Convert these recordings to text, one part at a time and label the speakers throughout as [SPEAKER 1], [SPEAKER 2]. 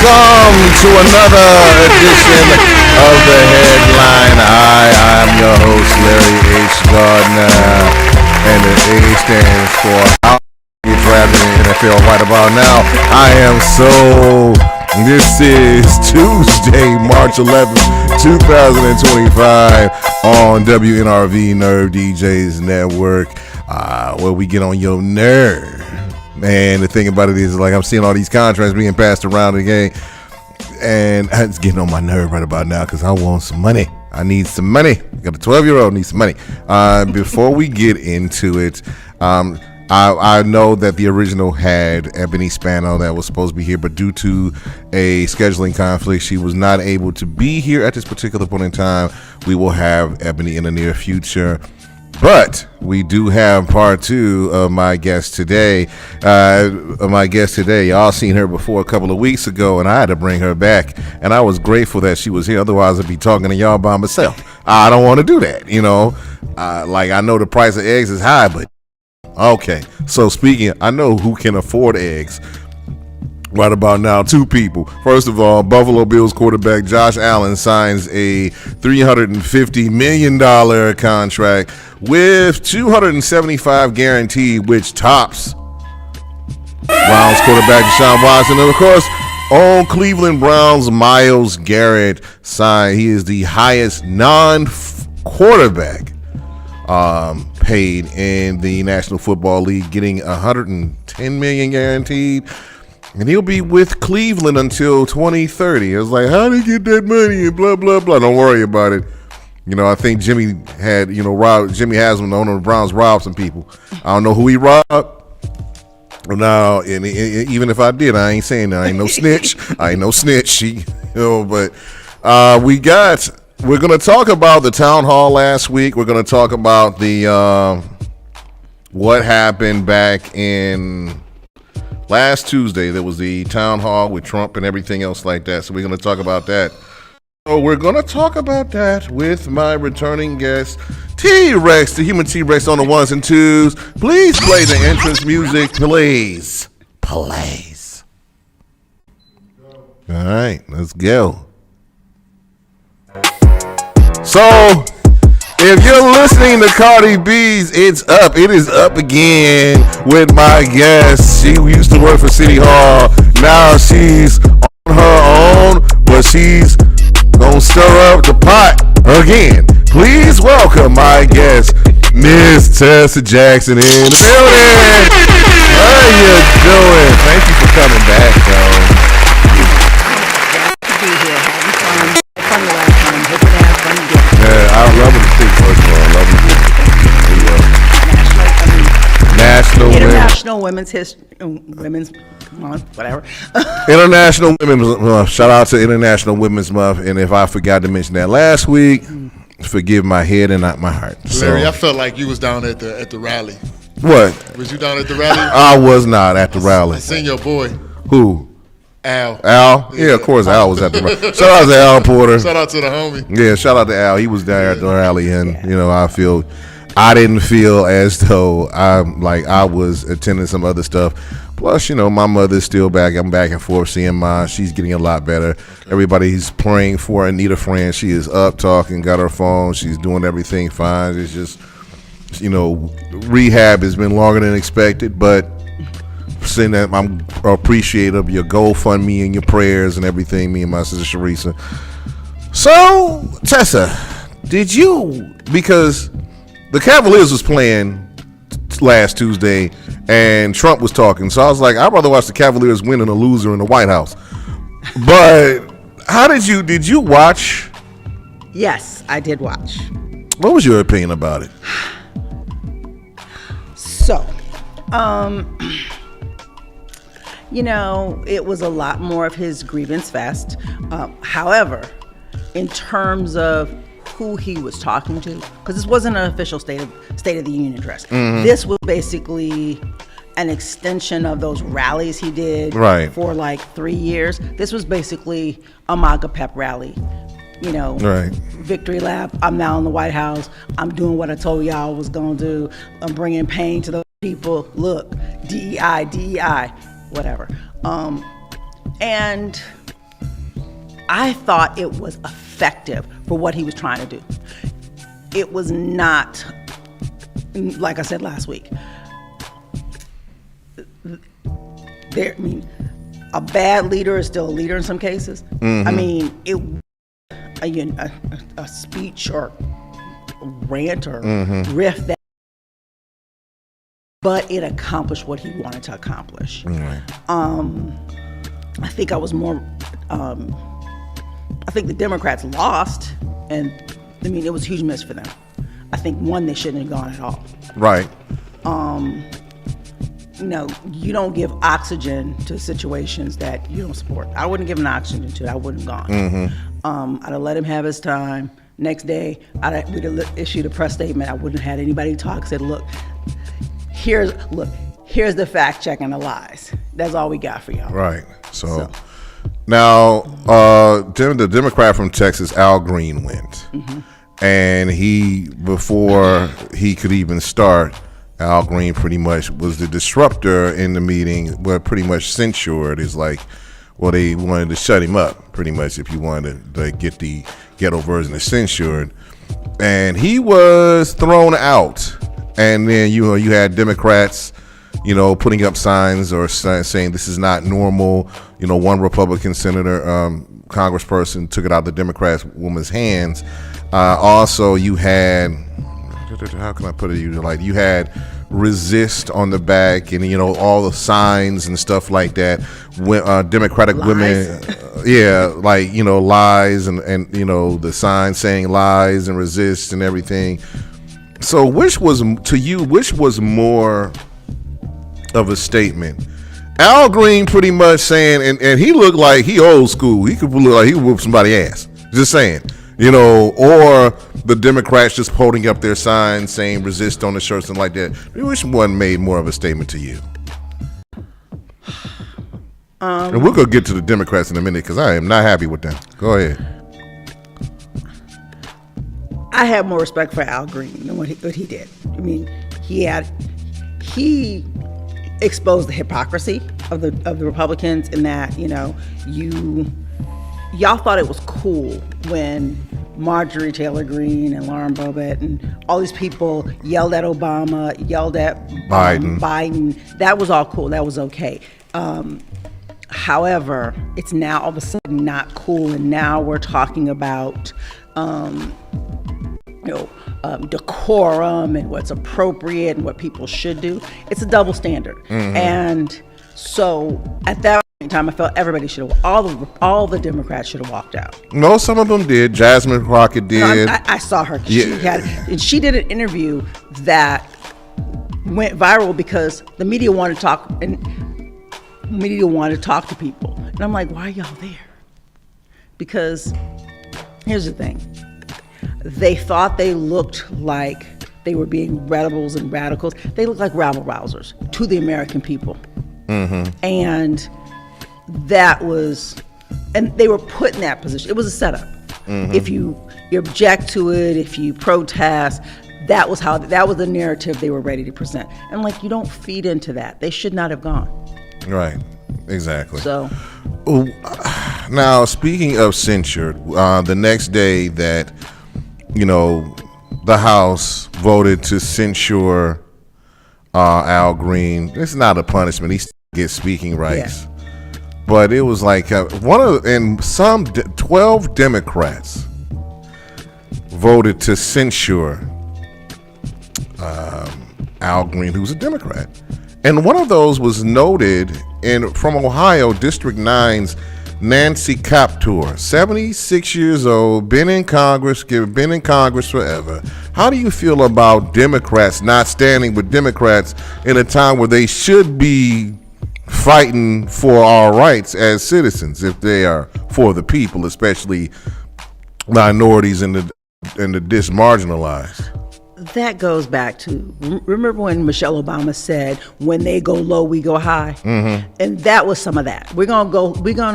[SPEAKER 1] Welcome to another edition of the Headline. I am your host, Larry H. Gardner, and the A stands for how you drafted in the NFL right about now. This is Tuesday, March 11th, 2025 on WNRV Nerve DJs Network, where we get on your nerve. Man, the thing about it is, like, I'm seeing all these contracts being passed around the game, and it's getting on my nerve right about now because I want some money. I need some money. I got a 12-year-old, need some money. Before we get into it, I know that the original had Ebony Spano that was supposed to be here, but due to a scheduling conflict, she was not able to be here at this particular point in time. We will have Ebony in the near future. But we do have part two of my guest today. Y'all seen her before a couple of weeks ago, and I had to bring her back. And I was grateful that she was here. Otherwise, I'd be talking to y'all by myself. I don't want to do that, you know. I know the price of eggs is high, but okay. So speaking, I know who can afford eggs. Right about now, two people. First of all, Buffalo Bills quarterback Josh Allen signs a $350 million contract with $275 guaranteed, which tops Browns quarterback Deshaun Watson. And of course, on Cleveland Browns, Myles Garrett signed. He is the highest non-quarterback paid in the National Football League, getting $110 million guaranteed. And he'll be with Cleveland until 2030. It was like, how did he get that money and blah, blah, blah. Don't worry about it. You know, I think Jimmy Haslam, the owner of the Browns, robbed some people. I don't know who he robbed. Now, and even if I did, I ain't saying that. I ain't no snitch. But we're going to talk about the town hall last week. We're going to talk about the what happened back in last Tuesday. There was the town hall with Trump and everything else like that. So we're going to talk about that. So we're going to talk about that with my returning guest, T-Rex, the human T-Rex on the ones and twos. Please play the entrance music, please. Please. All right, let's go. So, if you're listening to Cardi B's It's Up, it is up again with my guest. She used to work for City Hall. Now she's on her own, but she's gonna stir up the pot again. Please welcome my guest, Miss Tessa Jackson in the building. How you doing? Thank you for coming back, though. I love it to see, first of all. I love it.
[SPEAKER 2] International Women's Month, whatever.
[SPEAKER 1] International Women's Month. Shout out to International Women's Month. And if I forgot to mention that last week, forgive my head and not my heart.
[SPEAKER 3] Larry, I felt like you was down at the rally.
[SPEAKER 1] What?
[SPEAKER 3] Was you down at the rally?
[SPEAKER 1] I was not at the rally.
[SPEAKER 3] I seen your boy.
[SPEAKER 1] Who?
[SPEAKER 3] Al.
[SPEAKER 1] Yeah, of course, Al was at the rally. Shout out to Al Porter.
[SPEAKER 3] Shout out to the homie.
[SPEAKER 1] Yeah, shout out to Al. He was there at the rally, and I didn't feel as though I was attending some other stuff. Plus, my mother's still back. I'm back and forth seeing mine. She's getting a lot better. Everybody's praying for Anita Friend. She is up talking, got her phone. She's doing everything fine. It's just, rehab has been longer than expected, but saying that I'm appreciative of your GoFundMe and your prayers and everything, me and my sister Sharisa. So, Tessa, because the Cavaliers was playing last Tuesday and Trump was talking, so I was like, I'd rather watch the Cavaliers win than a loser in the White House. But did you watch?
[SPEAKER 2] Yes, I did watch.
[SPEAKER 1] What was your opinion about it?
[SPEAKER 2] So, it was a lot more of his grievance fest. However, in terms of who he was talking to, because this wasn't an official State of the Union address. Mm-hmm. This was basically an extension of those rallies he did for like 3 years. This was basically a MAGA pep rally. Victory lap. I'm now in the White House. I'm doing what I told y'all I was going to do. I'm bringing pain to those people. Look, DEI, whatever. And I thought it was effective for what he was trying to do. It was not, like I said last week, a bad leader is still a leader in some cases. I mean, a speech or a rant or riff that, but it accomplished what he wanted to accomplish.
[SPEAKER 1] Right.
[SPEAKER 2] I think I was more. I think the Democrats lost, and I mean it was a huge miss for them. I think one, they shouldn't have gone at all.
[SPEAKER 1] Right.
[SPEAKER 2] You don't give oxygen to situations that you don't support. I wouldn't give him oxygen to it. I wouldn't have gone. I'd have let him have his time. Next day, we'd have issued a press statement. I wouldn't have had anybody talk. Said, here's the fact check and the lies. That's all we got for y'all.
[SPEAKER 1] Right. So. Now, the Democrat from Texas, Al Green, went. And before he could even start, Al Green pretty much was the disruptor in the meeting, but pretty much censured. It's like, well, they wanted to shut him up, pretty much, if you wanted to get the ghetto version of censured. And he was thrown out. And then, you had Democrats, putting up signs or saying this is not normal. One Republican senator, congressperson, took it out of the Democrat woman's hands. Also, you had, how can I put it? You had resist on the back, and all the signs and stuff like that. Democratic
[SPEAKER 2] lies.
[SPEAKER 1] Women, lies and the sign saying lies and resist and everything. So, which was more of a statement? Al Green pretty much saying, and he looked like he old school. He could look like he whooped somebody's ass. Just saying, or the Democrats just holding up their signs saying resist on the shirts and like that. Which one made more of a statement to you? And we're gonna get to the Democrats in a minute because I am not happy with them. Go ahead.
[SPEAKER 2] I have more respect for Al Green than what he did. I mean, he exposed the hypocrisy of the Republicans in that, y'all thought it was cool when Marjorie Taylor Greene and Lauren Boebert and all these people yelled at Obama, yelled at Biden. That was all cool. That was okay. However, it's now all of a sudden not cool, and now we're talking about decorum and what's appropriate and what people should do. It's a double standard. And so at that in time, I felt everybody should have, all the Democrats should have walked out.
[SPEAKER 1] No, some of them did. Jasmine Crockett did.
[SPEAKER 2] No, I saw her. She did an interview that went viral because the media wanted to talk, and media wanted to talk to people. And I'm like, why are y'all there? Because here's the thing. They thought they looked like they were being rebels and radicals. They looked like rabble-rousers to the American people. And that was, and they were put in that position. It was a setup. If you object to it, if you protest, that was the narrative they were ready to present. And you don't feed into that. They should not have gone.
[SPEAKER 1] Right, exactly.
[SPEAKER 2] So,
[SPEAKER 1] now speaking of censure, the next day that the House voted to censure Al Green, it's not a punishment. He still gets speaking rights.
[SPEAKER 2] Yeah.
[SPEAKER 1] But it was like 12 Democrats voted to censure Al Green, who's a Democrat. And one of those was noted from Ohio, District 9's Nancy Kaptur, 76 years old, been in Congress forever. How do you feel about Democrats not standing with Democrats in a time where they should be fighting for our rights as citizens, if they are for the people, especially minorities and the dismarginalized?
[SPEAKER 2] That goes back to, remember when Michelle Obama said, when they go low, we go high? And that was some of that. We're gonna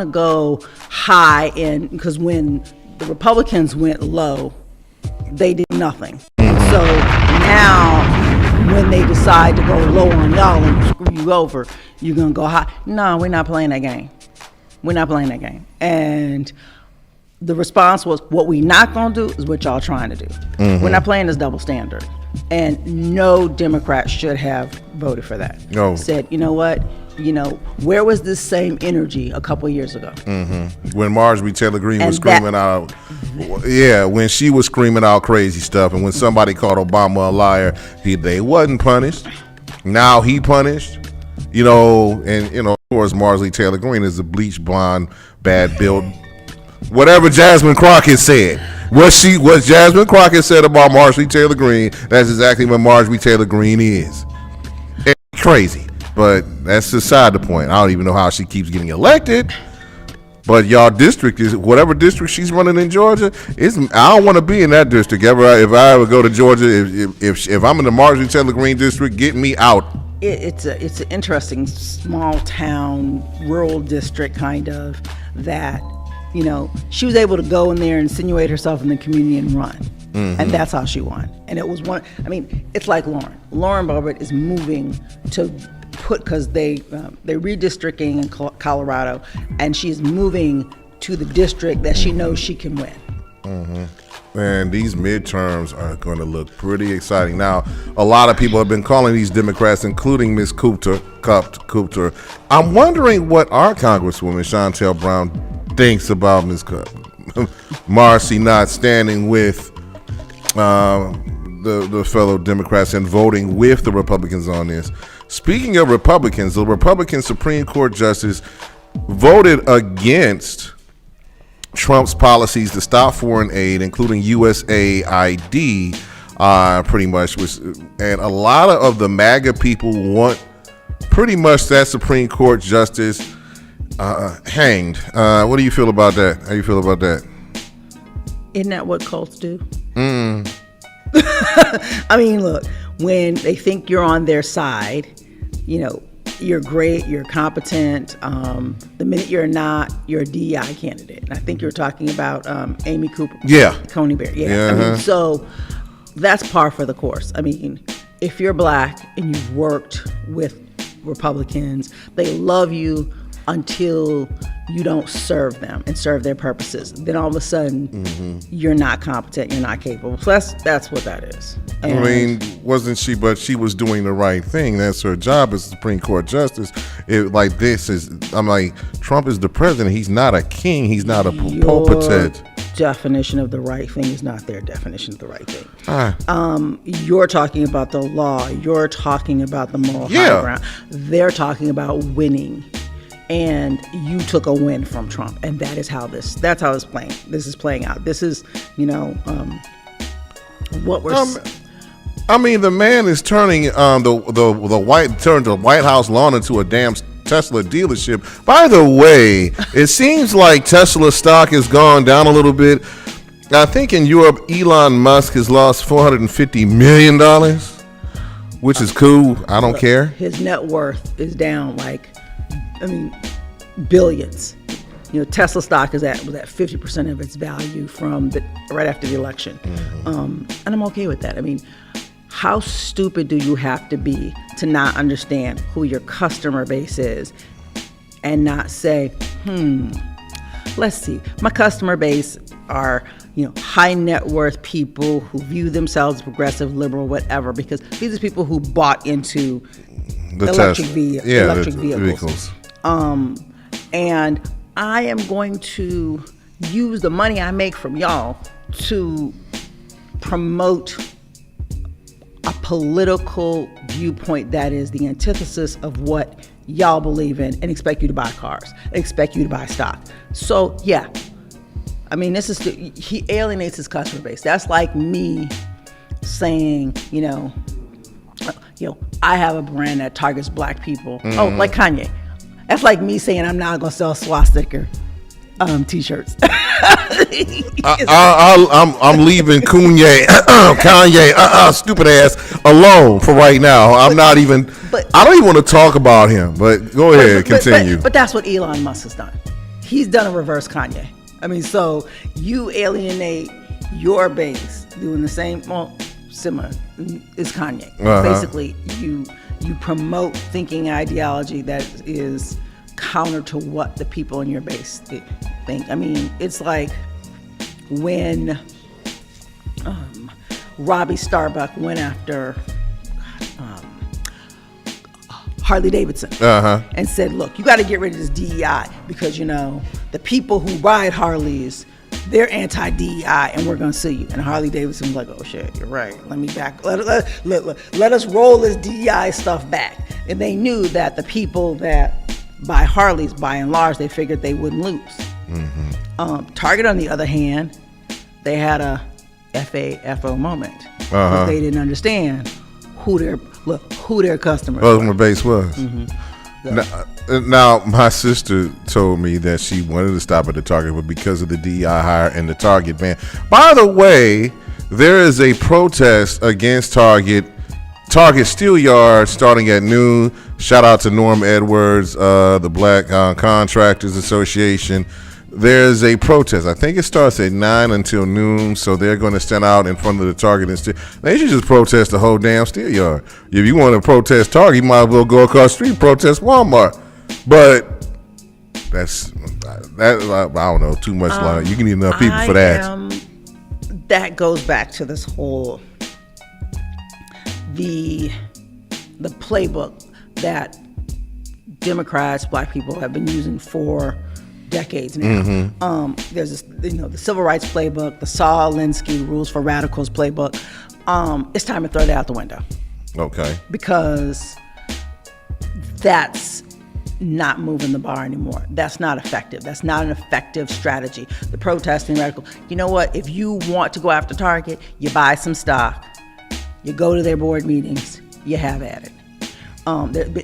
[SPEAKER 2] go high, because when the Republicans went low, they did nothing. So now when they decide to go low on y'all and screw you over, you're gonna go high. No, we're not playing that game. We're not playing that game. And the response was, what we not going to do is what y'all trying to do. We're not playing this double standard. And no Democrat should have voted for that.
[SPEAKER 1] No.
[SPEAKER 2] Said, you know what? Where was this same energy a couple of years ago?
[SPEAKER 1] When Marjorie Taylor Greene was
[SPEAKER 2] And that-
[SPEAKER 1] screaming out, when she was screaming out crazy stuff, and when somebody called Obama a liar, they wasn't punished. Now he punished. Of course, Marjorie Taylor Greene is a bleach blonde, bad build. Whatever Jasmine Crockett said, what Jasmine Crockett said about Marjorie Taylor Greene, that's exactly what Marjorie Taylor Greene is. It's crazy, but that's beside the point. I don't even know how she keeps getting elected. But y'all district is whatever district she's running in Georgia. I don't want to be in that district ever. If I ever go to Georgia, if I'm in the Marjorie Taylor Greene district, get me out.
[SPEAKER 2] It's an interesting small town, rural district kind of that. She was able to go in there, insinuate herself in the community and run. And that's how she won. And it was it's like Lauren. Lauren Boebert is moving to because they're redistricting in Colorado, and she's moving to the district that she knows she can win.
[SPEAKER 1] Man, these midterms are going to look pretty exciting. Now, a lot of people have been calling these Democrats, including Ms. Coulter. I'm wondering what our Congresswoman, Shontel Brown, thinks about Ms. Marcy not standing with the fellow Democrats and voting with the Republicans on this. Speaking of Republicans, the Republican Supreme Court justice voted against Trump's policies to stop foreign aid, including USAID, pretty much. And a lot of the MAGA people want pretty much that Supreme Court justice hanged. What do you feel about that? How do you feel about that?
[SPEAKER 2] Isn't that what cults do? Look, when they think you're on their side, you're great, you're competent. The minute you're not, you're a DEI candidate. And I think you're talking about Amy Cooper.
[SPEAKER 1] Yeah.
[SPEAKER 2] Coney Barrett. Yeah. So that's par for the course. If you're black and you've worked with Republicans, they love you until you don't serve them and serve their purposes. Then all of a sudden, you're not competent, you're not capable. So that's what that is. And
[SPEAKER 1] wasn't she? But she was doing the right thing. That's her job as Supreme Court justice. I'm like, Trump is the president. He's not a king. He's not a potentate.
[SPEAKER 2] Definition of the right thing is not their definition of the right thing. You're talking about the law. You're talking about the moral high ground. They're talking about winning. And you took a win from Trump, and that's how it's playing. This is playing out. This is, what we're.
[SPEAKER 1] The man is turning the White House lawn into a damn Tesla dealership. By the way, it seems like Tesla stock has gone down a little bit. I think in Europe, Elon Musk has lost $450 million, which is cool. I don't care.
[SPEAKER 2] His net worth is down billions. Tesla stock was at 50% of its value from right after the election. And I'm okay with that. How stupid do you have to be to not understand who your customer base is and not say, let's see, my customer base are high net worth people who view themselves as progressive, liberal, whatever, because these are people who bought into electric vehicles. And I am going to use the money I make from y'all to promote a political viewpoint that is the antithesis of what y'all believe in, and expect you to buy cars, expect you to buy stock. So yeah, he alienates his customer base. That's like me saying, I have a brand that targets black people. Oh, like Kanye. That's like me saying I'm not gonna sell swastika t-shirts.
[SPEAKER 1] I'm leaving Kanye, stupid ass, alone for right now. I don't even want to talk about him. But go ahead, continue.
[SPEAKER 2] But that's what Elon Musk has done. He's done a reverse Kanye. So you alienate your base doing the same. Well, similar is Kanye. Basically, you promote thinking ideology that is counter to what the people in your base think. It's like when Robbie Starbuck went after Harley Davidson and said, look, you got to get rid of this DEI because, the people who ride Harleys, they're anti-DEI and we're going to sue you. And Harley Davidson was like, oh shit, you're right. Let me back. Let us roll this DEI stuff back. And they knew that the people that buy Harleys, by and large, they figured they wouldn't lose. Target, on the other hand, they had a FAFO moment. They didn't understand who their customer
[SPEAKER 1] base was. Now, my sister told me that she wanted to stop at the Target, but because of the DEI hire and the Target ban. By the way, there is a protest against Target Steel Yard starting at noon. Shout out to Norm Edwards, the Black Contractors Association. There's a protest. I think it starts at 9 until noon, so they're going to stand out in front of the Target and they should just protest the whole damn steel yard. If you want to protest Target, you might as well go across the street and protest Walmart. But I don't know, too much line. You can need enough people for that.
[SPEAKER 2] That goes back to this whole the playbook that Democrats, black people have been using for decades now. There's this, the civil rights playbook, the Saul Alinsky Rules for Radicals playbook. It's time to throw that out the window.
[SPEAKER 1] Okay.
[SPEAKER 2] Because that's not moving the bar anymore. That's not effective. That's not an effective strategy. The protesting radical. You know what? If you want to go after Target, you buy some stock, you go to their board meetings, you have at it.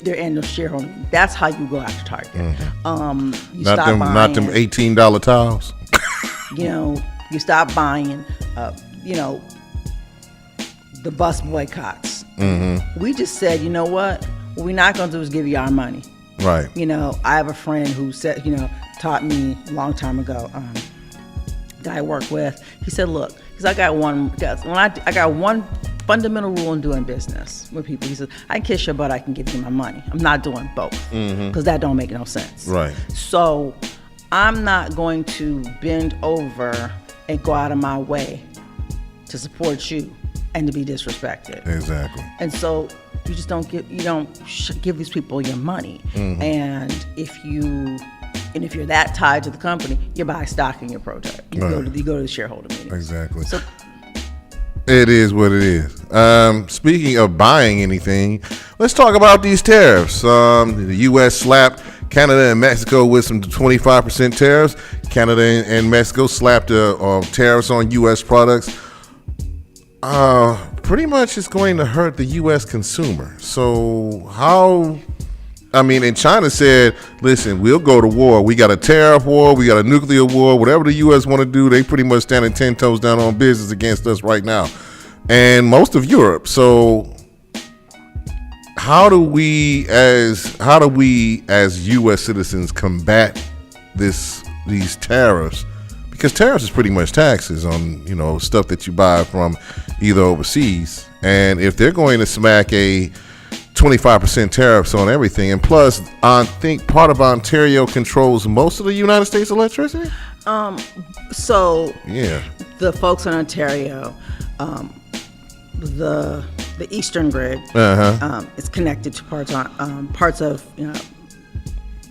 [SPEAKER 2] Their annual shareholder. That's how you go after Target. You
[SPEAKER 1] not
[SPEAKER 2] stop
[SPEAKER 1] them,
[SPEAKER 2] buying,
[SPEAKER 1] not them $18 towels.
[SPEAKER 2] You stop buying. The bus boycotts. We just said, you know what we're not going to do is give you our money.
[SPEAKER 1] Right.
[SPEAKER 2] I have a friend who said, taught me a long time ago. Guy I work with. He said, look, because I got one fundamental rule in doing business with people. He says, I can kiss your butt, I can give you my money. I'm not doing both because that don't make no sense.
[SPEAKER 1] Right.
[SPEAKER 2] So I'm not going to bend over and go out of my way to support you and to be disrespected.
[SPEAKER 1] Exactly.
[SPEAKER 2] And so you just don't give these people your money. And if you're that tied to the company, you buy stock in your project. You go to the shareholder meeting.
[SPEAKER 1] Exactly. So it is what it is. Speaking of buying anything, let's talk about these tariffs. The U.S. slapped Canada and Mexico with some 25% tariffs. Canada and Mexico slapped tariffs on U.S. products. Pretty much it's going to hurt the U.S. consumer. So and China said, listen, we'll go to war. We got a tariff war. We got a nuclear war. Whatever the U.S. want to do, they pretty much standing 10 toes down on business against us right now. And most of Europe. So how do we as U.S. citizens combat these tariffs? Because tariffs is pretty much taxes on, stuff that you buy from either overseas. And if they're going to smack a 25% tariffs on everything, and plus, I think part of Ontario controls most of the United States electricity.
[SPEAKER 2] So
[SPEAKER 1] yeah,
[SPEAKER 2] the folks in Ontario, the Eastern Grid, is connected to parts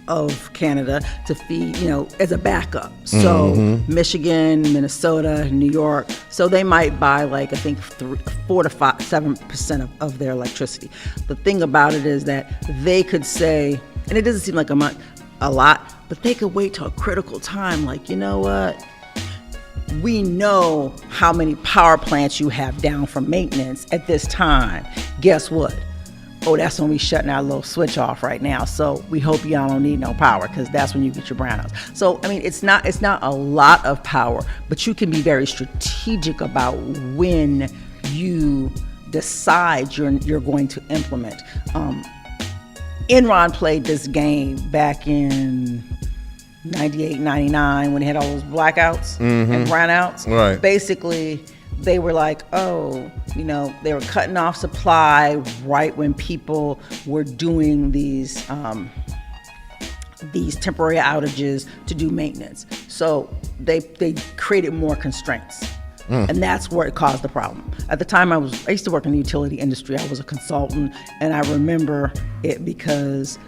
[SPEAKER 2] of Canada to feed, as a backup. So Michigan, Minnesota, New York. So they might buy 4 to 7% of their electricity. The thing about it is that they could say, and it doesn't seem like a lot, but they could wait till a critical time. You know what? We know how many power plants you have down for maintenance at this time. Guess what? Oh, that's when we shutting our little switch off right now. So we hope y'all don't need no power because that's when you get your brownouts. So, it's not a lot of power, but you can be very strategic about when you decide you're going to implement. Enron played this game back in 98, 99 when they had all those blackouts and brownouts.
[SPEAKER 1] Right.
[SPEAKER 2] Basically, they were like, they were cutting off supply right when people were doing these these temporary outages to do maintenance. So they created more constraints. And that's where it caused the problem. At the time, I used to work in the utility industry. I was a consultant, and I remember it because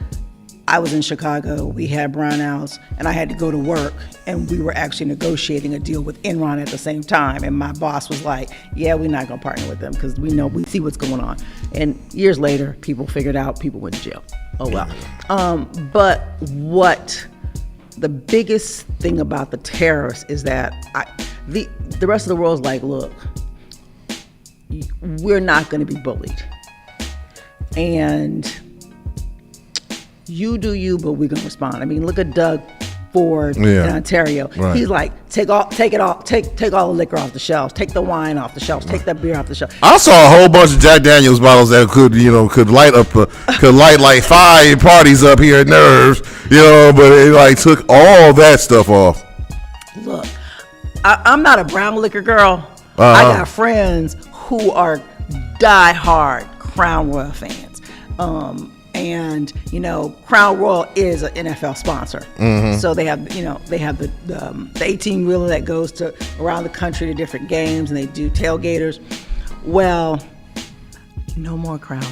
[SPEAKER 2] I was in Chicago. We had brownouts, and I had to go to work, and we were actually negotiating a deal with Enron at the same time. And my boss was like, "Yeah, we're not gonna partner with them because we see what's going on." And years later, people figured out. People went to jail. Oh well. But what the biggest thing about the tariffs is that the rest of the world's like, look, we're not going to be bullied, and you do you, but we're going to respond. I mean, look at Doug Ford in Ontario. Right. He's like, take all the liquor off the shelves, take the wine off the shelves, take the beer off the shelves.
[SPEAKER 1] I saw a whole bunch of Jack Daniels bottles that could light like 5 parties up here at Nerves, but it like took all that stuff off.
[SPEAKER 2] Look, I'm not a brown liquor girl. I got friends who are die-hard Crown Royal fans. And Crown Royal is an NFL sponsor, so they have the 18-wheeler that goes to around the country to different games, and they do tailgaters. Well, no more Crown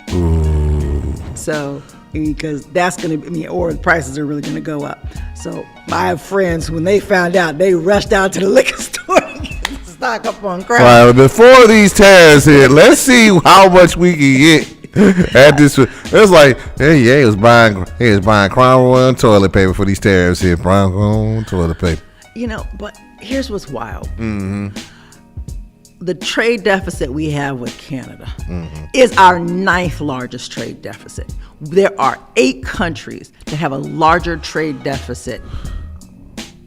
[SPEAKER 2] Royal. Ooh. So because that's going to or the prices are really going to go up. So I have friends, when they found out, they rushed out to the liquor store to get stock up on Crown.
[SPEAKER 1] Right, before these tariffs hit, let's see how much we can get. At this, it's like, he was buying Crown Royal toilet paper for these tariffs here. Crown Royal toilet paper.
[SPEAKER 2] But here's what's wild. The trade deficit we have with Canada is our 9th largest trade deficit. There are 8 countries that have a larger trade deficit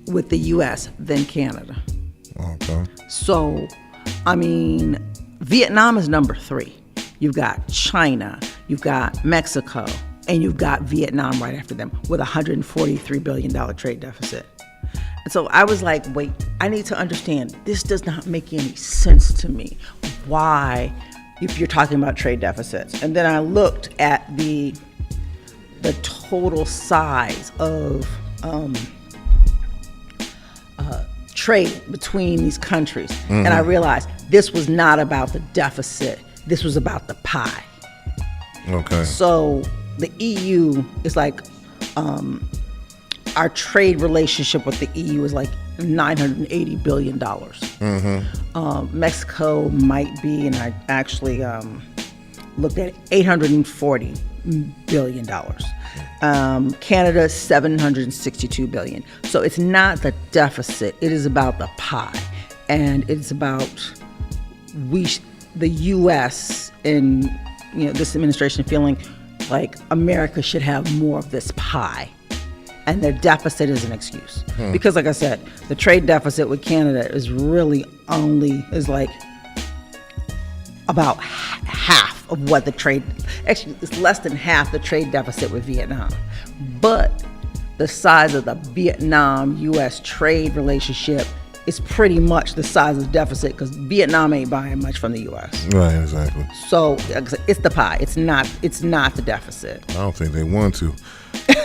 [SPEAKER 2] with the U.S. than Canada.
[SPEAKER 1] Okay.
[SPEAKER 2] So, Vietnam is number 3. You've got China, you've got Mexico, and you've got Vietnam right after them with a $143 billion trade deficit. And so I was like, wait, I need to understand. This does not make any sense to me. Why, if you're talking about trade deficits? And then I looked at the total size of trade between these countries. And I realized this was not about the deficit. This was about the pie.
[SPEAKER 1] Okay.
[SPEAKER 2] So the EU is like, our trade relationship with the EU is like $980 billion. Mexico might be, and I actually looked at it, $840 billion. Canada, $762 billion. So it's not the deficit, it is about the pie. And it's about the U.S. and this administration feeling like America should have more of this pie, and their deficit is an excuse. Because, like I said, the trade deficit with Canada is really like about half of what actually it's less than half the trade deficit with Vietnam. But the size of the Vietnam-U.S. trade relationship is pretty much the size of the deficit, because Vietnam ain't buying much from the U.S.
[SPEAKER 1] Right, exactly.
[SPEAKER 2] So it's the pie. It's not the deficit.
[SPEAKER 1] I don't think they want to.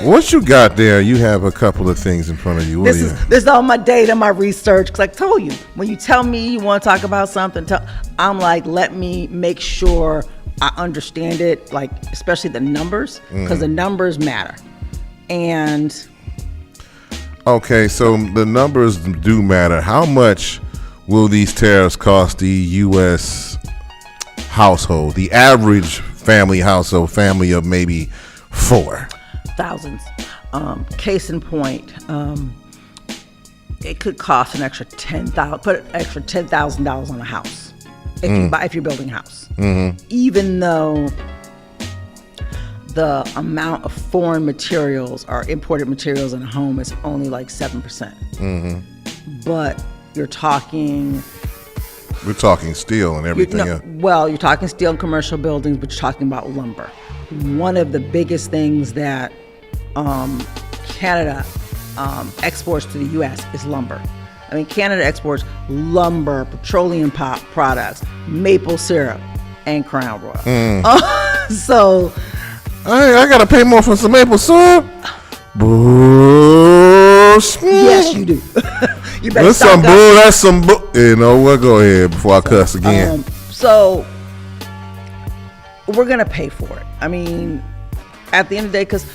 [SPEAKER 1] What you got there? You have a couple of things in front of you.
[SPEAKER 2] This is all my data, my research. Because I told you, when you tell me you want to talk about something, I'm like, let me make sure I understand it, like especially the numbers, because the numbers matter. And
[SPEAKER 1] okay, so the numbers do matter. How much will these tariffs cost the U.S. household, the average family household, family of maybe 4?
[SPEAKER 2] Thousands. Case in point, it could cost an extra $10,000 on a house if you're building a house. Even though the amount of foreign materials or imported materials in a home is only like 7%. But we're talking steel and everything else. Well, you're talking steel and commercial buildings, but you're talking about lumber. One of the biggest things that Canada exports to the U.S. is lumber. Canada exports lumber, petroleum products, maple syrup, and Crown Royal. So
[SPEAKER 1] I gotta pay more for some maple syrup. Bullshit.
[SPEAKER 2] Yes, you do. You better
[SPEAKER 1] That's
[SPEAKER 2] stock
[SPEAKER 1] some
[SPEAKER 2] up.
[SPEAKER 1] bull. That's some bull. You know what? Go ahead before I cuss again.
[SPEAKER 2] So we're gonna pay for it. I mean, at the end of the day, because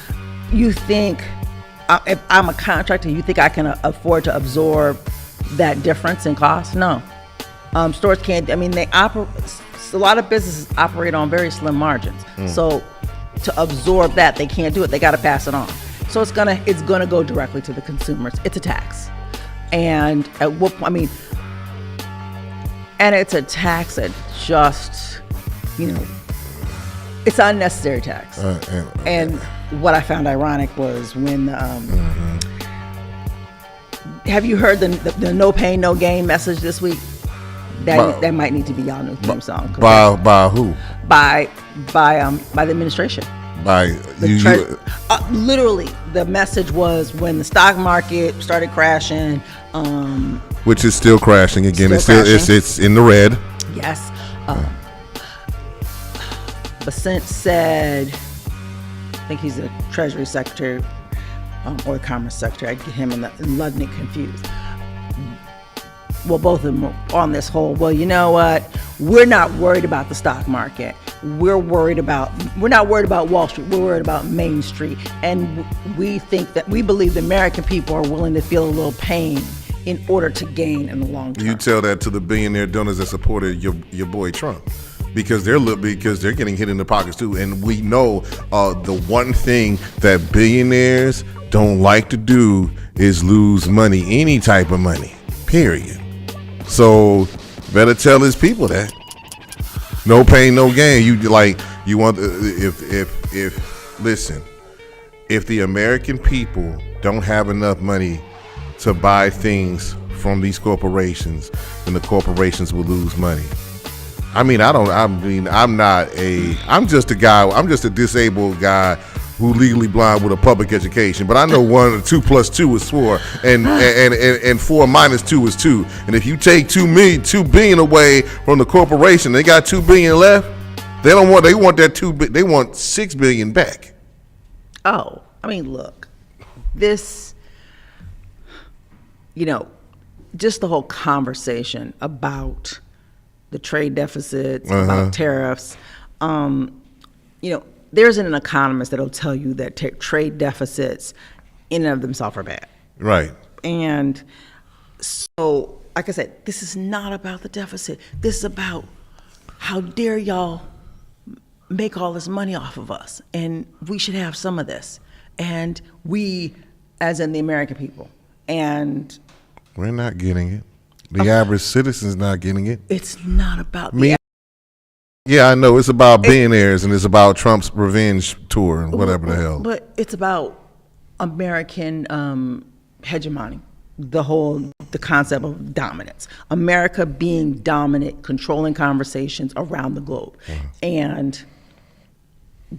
[SPEAKER 2] you think if I'm a contractor, you think I can afford to absorb that difference in cost? No. Stores can't. I mean, they operate. A lot of businesses operate on very slim margins. So to absorb that, they can't do it. They got to pass it on. So it's gonna go directly to the consumers. It's a tax, and at what I mean, and it's a tax that just, it's an unnecessary tax. And what I found ironic was when have you heard the no pain no gain message this week? That might need to be y'all new theme song.
[SPEAKER 1] By who?
[SPEAKER 2] By the administration. Literally, the message was when the stock market started crashing,
[SPEAKER 1] which is still crashing again. It's in the red.
[SPEAKER 2] Yes. Basant said, I think he's the Treasury Secretary or the Commerce Secretary. I get him and Ludnick confused. Well, both of them are on this whole, well, you know what? We're not worried about the stock market. We're not worried about Wall Street. We're worried about Main Street. And we believe the American people are willing to feel a little pain in order to gain in the long term.
[SPEAKER 1] You tell that to the billionaire donors that supported your boy Trump. Because they're getting hit in the pockets too. And we know the one thing that billionaires don't like to do is lose money, any type of money, period. So better tell his people that. No pain, no gain. Listen, if the American people don't have enough money to buy things from these corporations, then the corporations will lose money. I'm just a disabled guy who legally blind with a public education, but I know 1 or 2 plus 2 is 4, and 4 minus 2 is 2. And if you take $2 billion away from the corporation, they got $2 billion left. They want that they want $6 billion back.
[SPEAKER 2] Oh, I mean, look, this, just the whole conversation about the trade deficits, about tariffs, there's an economist that'll tell you that trade deficits in and of themselves are bad.
[SPEAKER 1] Right.
[SPEAKER 2] And so, like I said, this is not about the deficit. This is about how dare y'all make all this money off of us, and we should have some of this. And we, as in the American people, and
[SPEAKER 1] we're not getting it. The average citizen's not getting it.
[SPEAKER 2] It's not about
[SPEAKER 1] Yeah, I know. It's about billionaires and it's about Trump's revenge tour and whatever the hell.
[SPEAKER 2] But it's about American hegemony, the concept of dominance. America being dominant, controlling conversations around the globe. And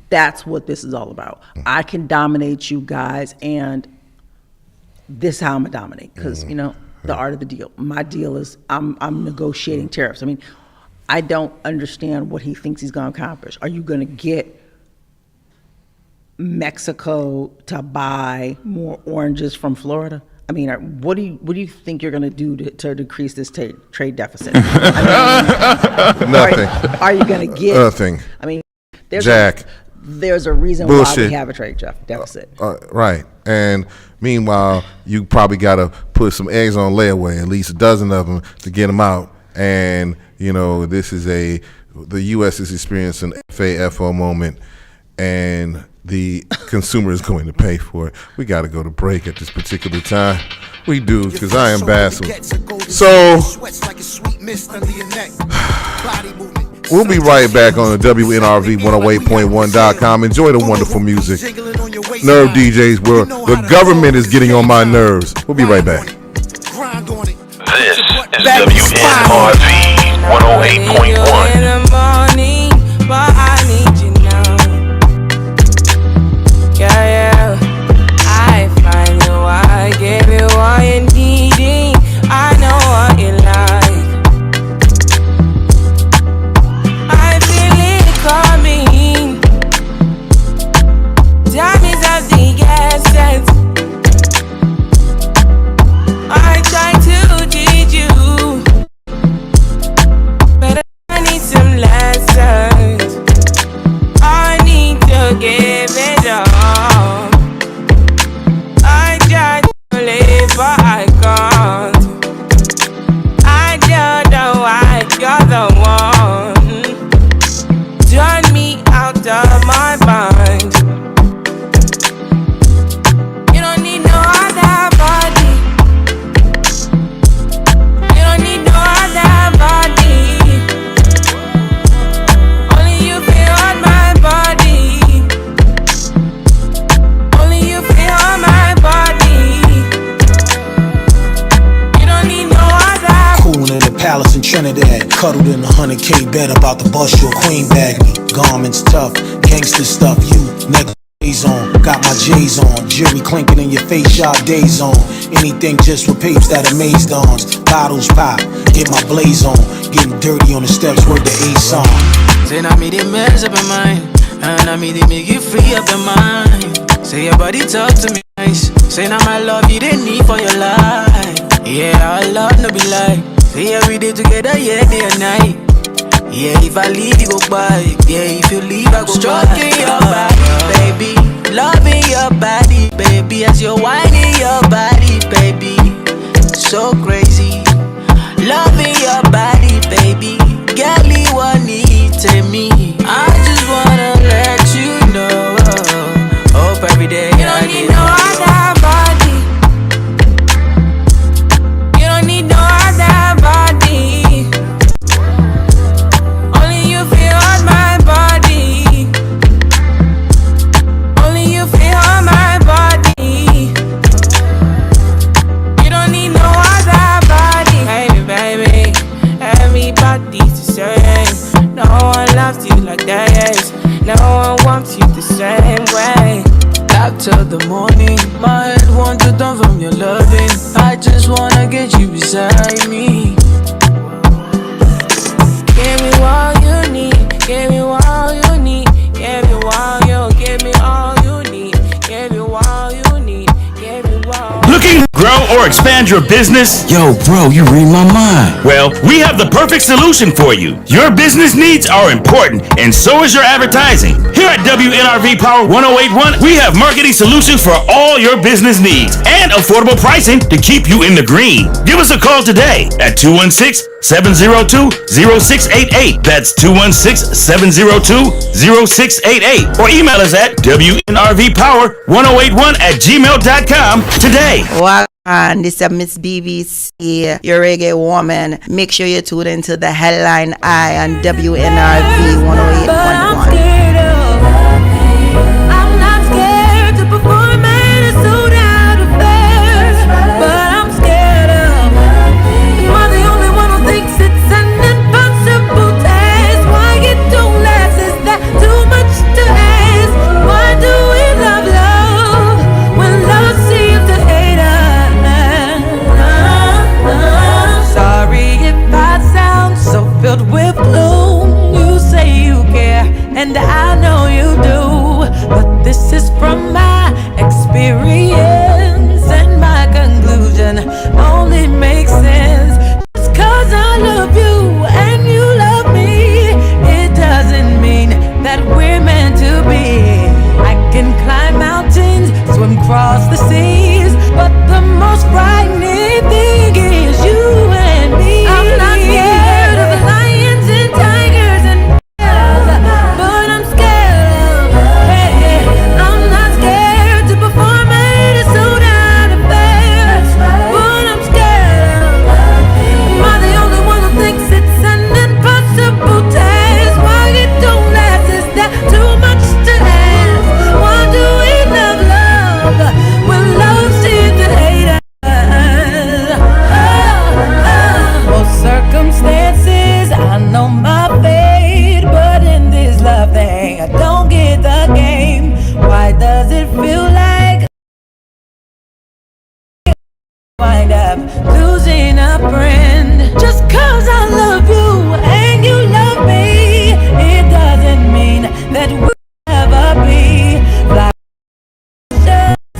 [SPEAKER 2] that's what this is all about. I can dominate you guys, and this is how I'm going to dominate. Because, the art of the deal. My deal is I'm negotiating tariffs. I mean, I don't understand what he thinks he's going to accomplish. Are you going to get Mexico to buy more oranges from Florida? I mean, what do you think you're going to do to decrease this trade deficit?
[SPEAKER 1] Nothing.
[SPEAKER 2] Are you going to get
[SPEAKER 1] nothing?
[SPEAKER 2] I mean, there's a reason
[SPEAKER 1] Bullshit.
[SPEAKER 2] why we have a trade deficit.
[SPEAKER 1] Right. And meanwhile, you probably got to put some eggs on layaway, at least a dozen of them, to get them out. And the U.S. is experiencing an FAFO moment, and the consumer is going to pay for it. We got to go to break at this particular time. We do, because I am baffled. So we'll be right back on the WNRV108.1.com. Enjoy the wonderful music. Nerve DJs, where the government is getting on my nerves. We'll be right back.
[SPEAKER 4] This is WNRV 108.1. In the morning, but I need you now. Yeah. I find you, I give you all you needing. I know what you like. I feel it coming.
[SPEAKER 5] palace in Trinidad. Cuddled in a 100K bed, about to bust your queen bag me. Garments tough, gangster stuff, you nigga. On. Got my J's on, jury clinking in your face, y'all days on. Anything just for papes that amaze dawns. Bottles pop, get my blaze on. Getting dirty on the steps, word the A song.
[SPEAKER 6] Say now me they mess up in mind, and I me they make you free up in mind. Say your body talk to me nice. Say now my love you they need for your life. Yeah, our love no be like. Say every day together, yeah, day and night. Yeah, if I leave, you go by. Yeah, if you leave, I go stroking your body, baby. Loving your body, baby. As you're whining your body, baby. So crazy. Loving your body, baby. Girl, you want it to me. I just wanna let you know. Hope every day you don't need no other body. You don't need no other body. No one loves you like this. No one wants you the same way. Back till the morning, my head wants to turn from your loving. I just wanna get you beside me. Give me all you need. Give me all you need. Give me all you. Give me all you need. Give me all you need. Give me all.
[SPEAKER 7] Looking to grow or expand your business?
[SPEAKER 5] Yo, bro, you read my mind.
[SPEAKER 7] Well, we have the perfect solution for you. Your business needs are important, and so is your advertising. Here at WNRV Power 1081, we have marketing solutions for all your business needs and affordable pricing to keep you in the green. Give us a call today at 216-702-0688. That's 216-702-0688. Or email us at WNRVPower1081@gmail.com today.
[SPEAKER 2] Wow. And this is Miss BBC, your reggae woman. Make sure you tune into the Headline Eye on WNRV 108.1.
[SPEAKER 4] I'm not scared to perform at a sold-out affair, but I'm scared of. Am I the only one who thinks it's an impossible task? Why it don't last? Is that too much to ask? Why do we love when love seems to hate us? Sorry if I sound so filled with gloom. You say you care, and I know you do. But this is from my experience, and my conclusion only makes sense. Just 'cause I love you and you love me, it doesn't mean that we're meant to be. I can climb mountains, swim across the seas, but the most frightening thing is you and me. I'm not scared of lions and tigers and bears, but I'm scared of. Hey, I'm not scared to perform at a sold-out affair, but I'm scared of. Am I the only one who thinks it's an impossible task? Why it don't last? Is that too much to ask? Why do we love when love seems to hate us? Well, circumstances, I know my fate, but in this love thing, I don't get the game. Why does it feel like wind up losing a friend? Just 'cause I love you and you love me, it doesn't mean that we'll ever be like.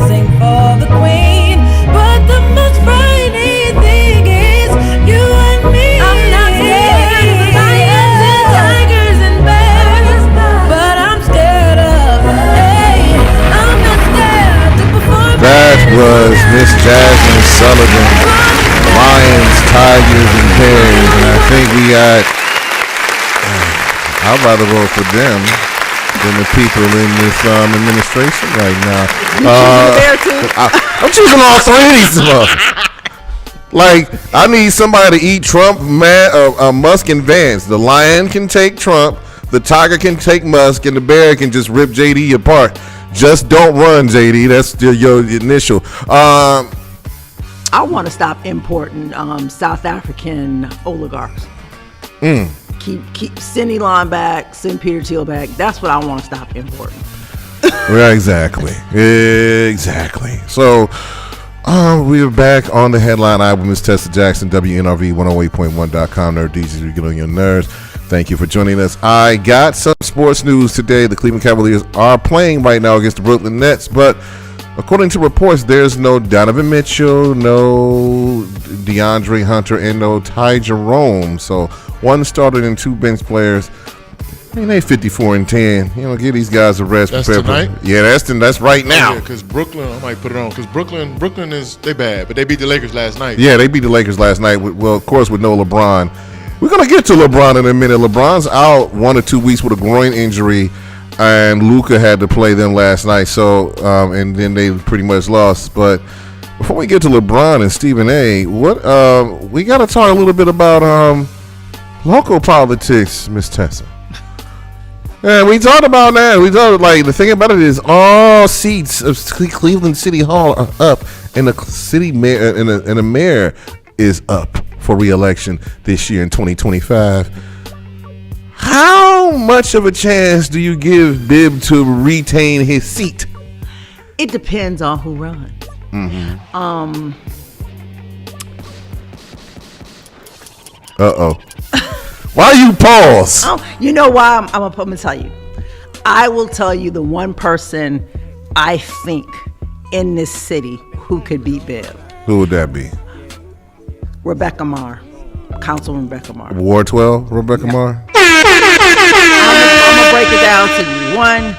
[SPEAKER 4] Sing for the queen, but the most frightening thing is you and me. I'm not scared of lions and tigers and bears, but I'm scared of. Hey, I'm not scared to perform.
[SPEAKER 1] That was Miss Jasmine Sullivan, Lions, Tigers, and Bears, and I think we got. I'd rather vote for them than the people in this administration right now. I'm choosing all three of these. Like, I need somebody to eat Trump, Musk, and Vance. The lion can take Trump, the tiger can take Musk, and the bear can just rip JD apart. Just don't run, JD. That's your initial.
[SPEAKER 2] I want to stop importing South African oligarchs. Keep send Elon back, send Peter Thiel back. That's what I want to stop importing.
[SPEAKER 1] Yeah, exactly. So we're back on the headline album. Miss Tessa Jackson, WNRV 108.1.com. Nerd DJs, we get on your nerves. Thank you for joining us. I got some sports news today. The Cleveland Cavaliers are playing right now against the Brooklyn Nets, but according to reports, there's no Donovan Mitchell, no DeAndre Hunter, and no Ty Jerome. So one starter and two bench players. I mean, they 54 and 10. You know, give these guys a rest.
[SPEAKER 3] That's tonight?
[SPEAKER 1] Yeah, that's right now.
[SPEAKER 3] Yeah, because Brooklyn, I might put it on. Because Brooklyn is, they bad, but they beat the Lakers last night.
[SPEAKER 1] Yeah, they beat the Lakers last night. Well, of course, with no LeBron. We're going to get to LeBron in a minute. LeBron's out 1 or 2 weeks with a groin injury, and Luka had to play them last night. So, and then they pretty much lost. But before we get to LeBron and Stephen A., we got to talk a little bit about local politics, Miss Tessa. Yeah, we talked about that. We talked the thing about it is all seats of Cleveland City Hall are up, and the city mayor and the mayor is up for re-election this year in 2025. How much of a chance do you give Bibb to retain his seat?
[SPEAKER 2] It depends on who runs.
[SPEAKER 1] Why you pause?
[SPEAKER 2] Oh, you know why? I'm gonna tell you. I will tell you the one person I think in this city who could beat Bibb.
[SPEAKER 1] Who would that be?
[SPEAKER 2] Rebecca Marr, Councilwoman Rebecca Marr.
[SPEAKER 1] Ward 12, Rebecca Marr.
[SPEAKER 2] I'm gonna break it down to you. One,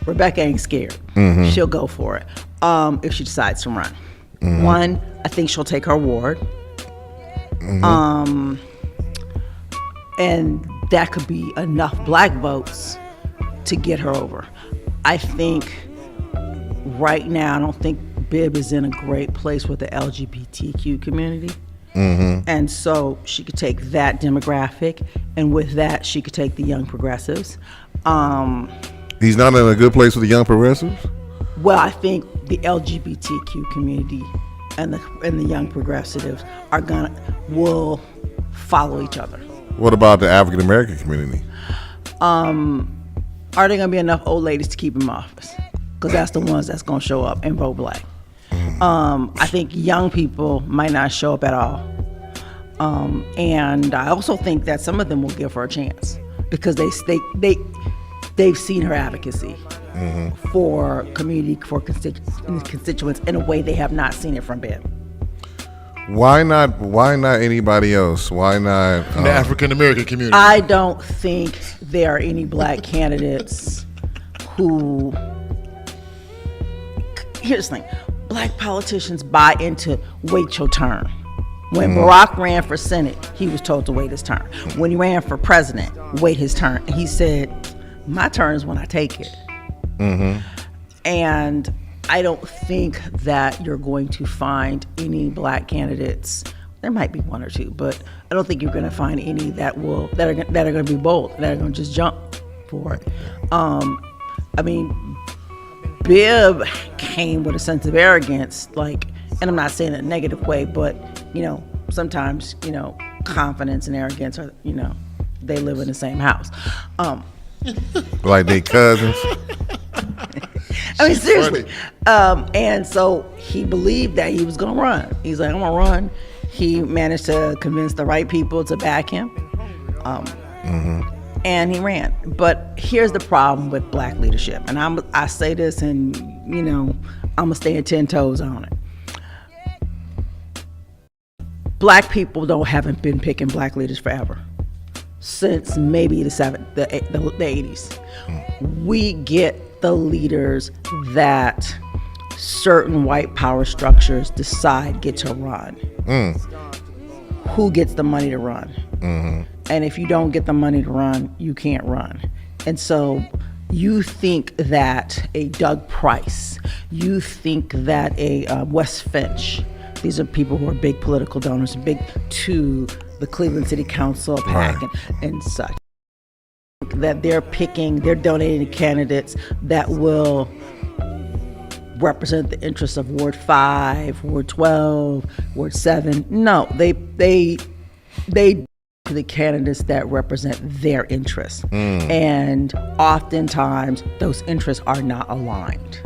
[SPEAKER 2] Rebecca ain't scared. She'll go for it if she decides to run. One, I think she'll take her ward. And that could be enough black votes to get her over. I think right now, I don't think Bibb is in a great place with the LGBTQ community. And so she could take that demographic, and with that, she could take the young progressives.
[SPEAKER 1] He's not in a good place with the young progressives?
[SPEAKER 2] Well, I think the LGBTQ community and the young progressives will follow each other.
[SPEAKER 1] What about the African American community?
[SPEAKER 2] Are there going to be enough old ladies to keep in office? Because that's the ones that's going to show up and vote black. I think young people might not show up at all. And I also think that some of them will give her a chance because they've seen her advocacy for community, for constituents in a way they have not seen it from Bibb.
[SPEAKER 1] Why not anybody else? Why not
[SPEAKER 3] the African American community?
[SPEAKER 2] I don't think there are any black candidates who. Here's the thing: black politicians buy into wait your turn. When Barack ran for Senate, he was told to wait his turn. When he ran for president, wait his turn. And he said, "My turn is when I take it." And I don't think that you're going to find any black candidates. There might be one or two, but I don't think you're going to find any that are going to be bold, that are going to just jump for it. I mean, Bibb came with a sense of arrogance, and I'm not saying in a negative way, but sometimes confidence and arrogance are they live in the same house.
[SPEAKER 1] Like they cousins?
[SPEAKER 2] I mean, seriously. And so he believed that he was going to run. He's like, I'm going to run. He managed to convince the right people to back him. And he ran. But here's the problem with black leadership. And I say this and, I'm going to stand 10 toes on it. Black people haven't been picking black leaders forever. Since maybe the 80s. We get the leaders that certain white power structures decide get to run. Who gets the money to run? And if you don't get the money to run, you can't run. And so you think that a Doug Price, you think that a Wes Finch, these are people who are big political donors, big to the Cleveland City Council PAC and such, that they're donating to candidates that will represent the interests of Ward 5, Ward 12, Ward 7. No, they to the candidates that represent their interests. And oftentimes those interests are not aligned.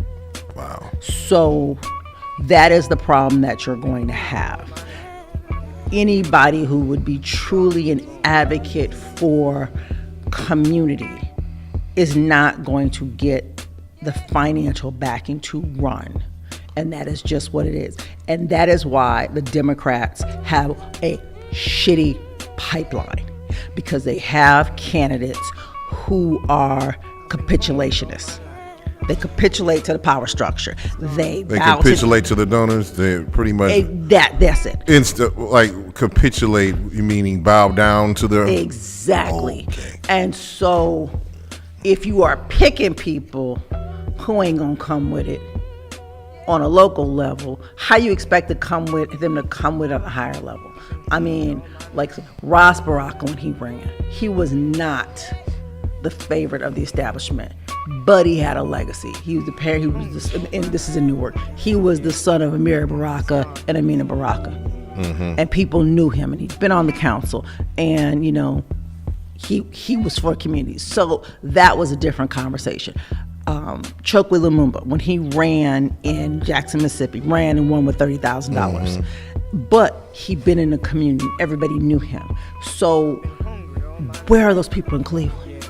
[SPEAKER 1] Wow.
[SPEAKER 2] So that is the problem that you're going to have. Anybody who would be truly an advocate for community is not going to get the financial backing to run. And that is just what it is. And that is why the Democrats have a shitty pipeline, because they have candidates who are capitulationists. They capitulate to the power structure. They
[SPEAKER 1] capitulate to the donors. They pretty much
[SPEAKER 2] that's it.
[SPEAKER 1] Like capitulate, meaning bow down to their
[SPEAKER 2] exactly.
[SPEAKER 1] Okay.
[SPEAKER 2] And so, if you are picking people who ain't gonna come with it on a local level, how you expect them to come with on a higher level? I mean, like Ross Baraka, when he ran, he was not the favorite of the establishment, but he had a legacy. He was the parent. And this is in Newark. He was the son of Amiri Baraka and Amina Baraka, and people knew him, and he'd been on the council, and he was for communities. So that was a different conversation. Chokwe Lumumba, when he ran in Jackson, Mississippi, ran and won with $30,000. But he'd been in the community. Everybody knew him. So where are those people in Cleveland?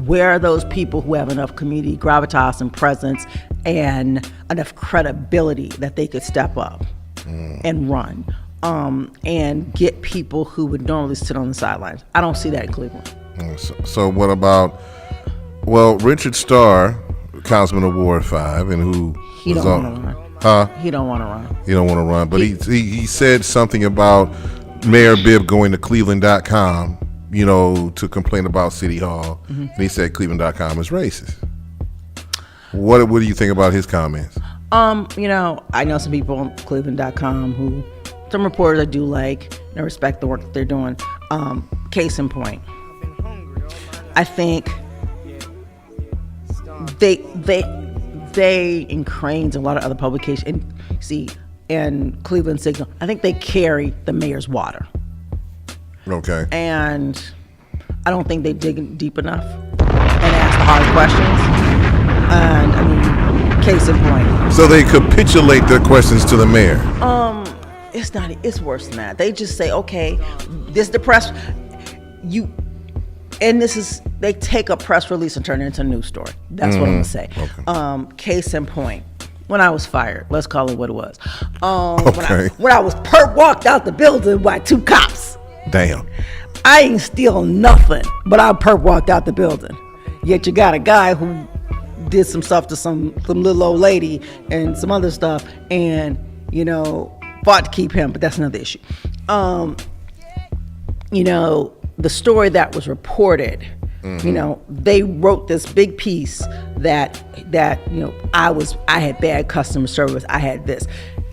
[SPEAKER 2] Where are those people who have enough community gravitas and presence and enough credibility that they could step up and run and get people who would normally sit on the sidelines? I don't see that in Cleveland.
[SPEAKER 1] So what about, Richard Starr, Councilman of Ward 5, and who
[SPEAKER 2] he
[SPEAKER 1] was
[SPEAKER 2] don't want to run.
[SPEAKER 1] Huh?
[SPEAKER 2] He don't want to run.
[SPEAKER 1] He don't want to run, but he said something about Mayor Bibb going to Cleveland.com, to complain about City Hall. And he said Cleveland.com is racist. What do you think about his comments?
[SPEAKER 2] I know some people on Cleveland.com some reporters I do like and I respect the work that they're doing. Case in point, I think they and Cranes and a lot of other publications and Cleveland Signal, I think they carry the mayor's water.
[SPEAKER 1] Okay.
[SPEAKER 2] And I don't think they dig deep enough and ask the hard questions. And I mean, case in point.
[SPEAKER 1] So they capitulate their questions to the mayor.
[SPEAKER 2] It's worse than that. They just say, okay, this the press they take a press release and turn it into a news story. That's what I'm gonna say. Okay. Case in point, when I was fired, let's call it what it was. When I was walked out the building by 2 cops.
[SPEAKER 1] Damn.
[SPEAKER 2] I ain't steal nothing, but I walked out the building. Yet you got a guy who did some stuff to some little old lady and some other stuff, and fought to keep him, but that's another issue. The story that was reported, they wrote this big piece that I had bad customer service. I had this.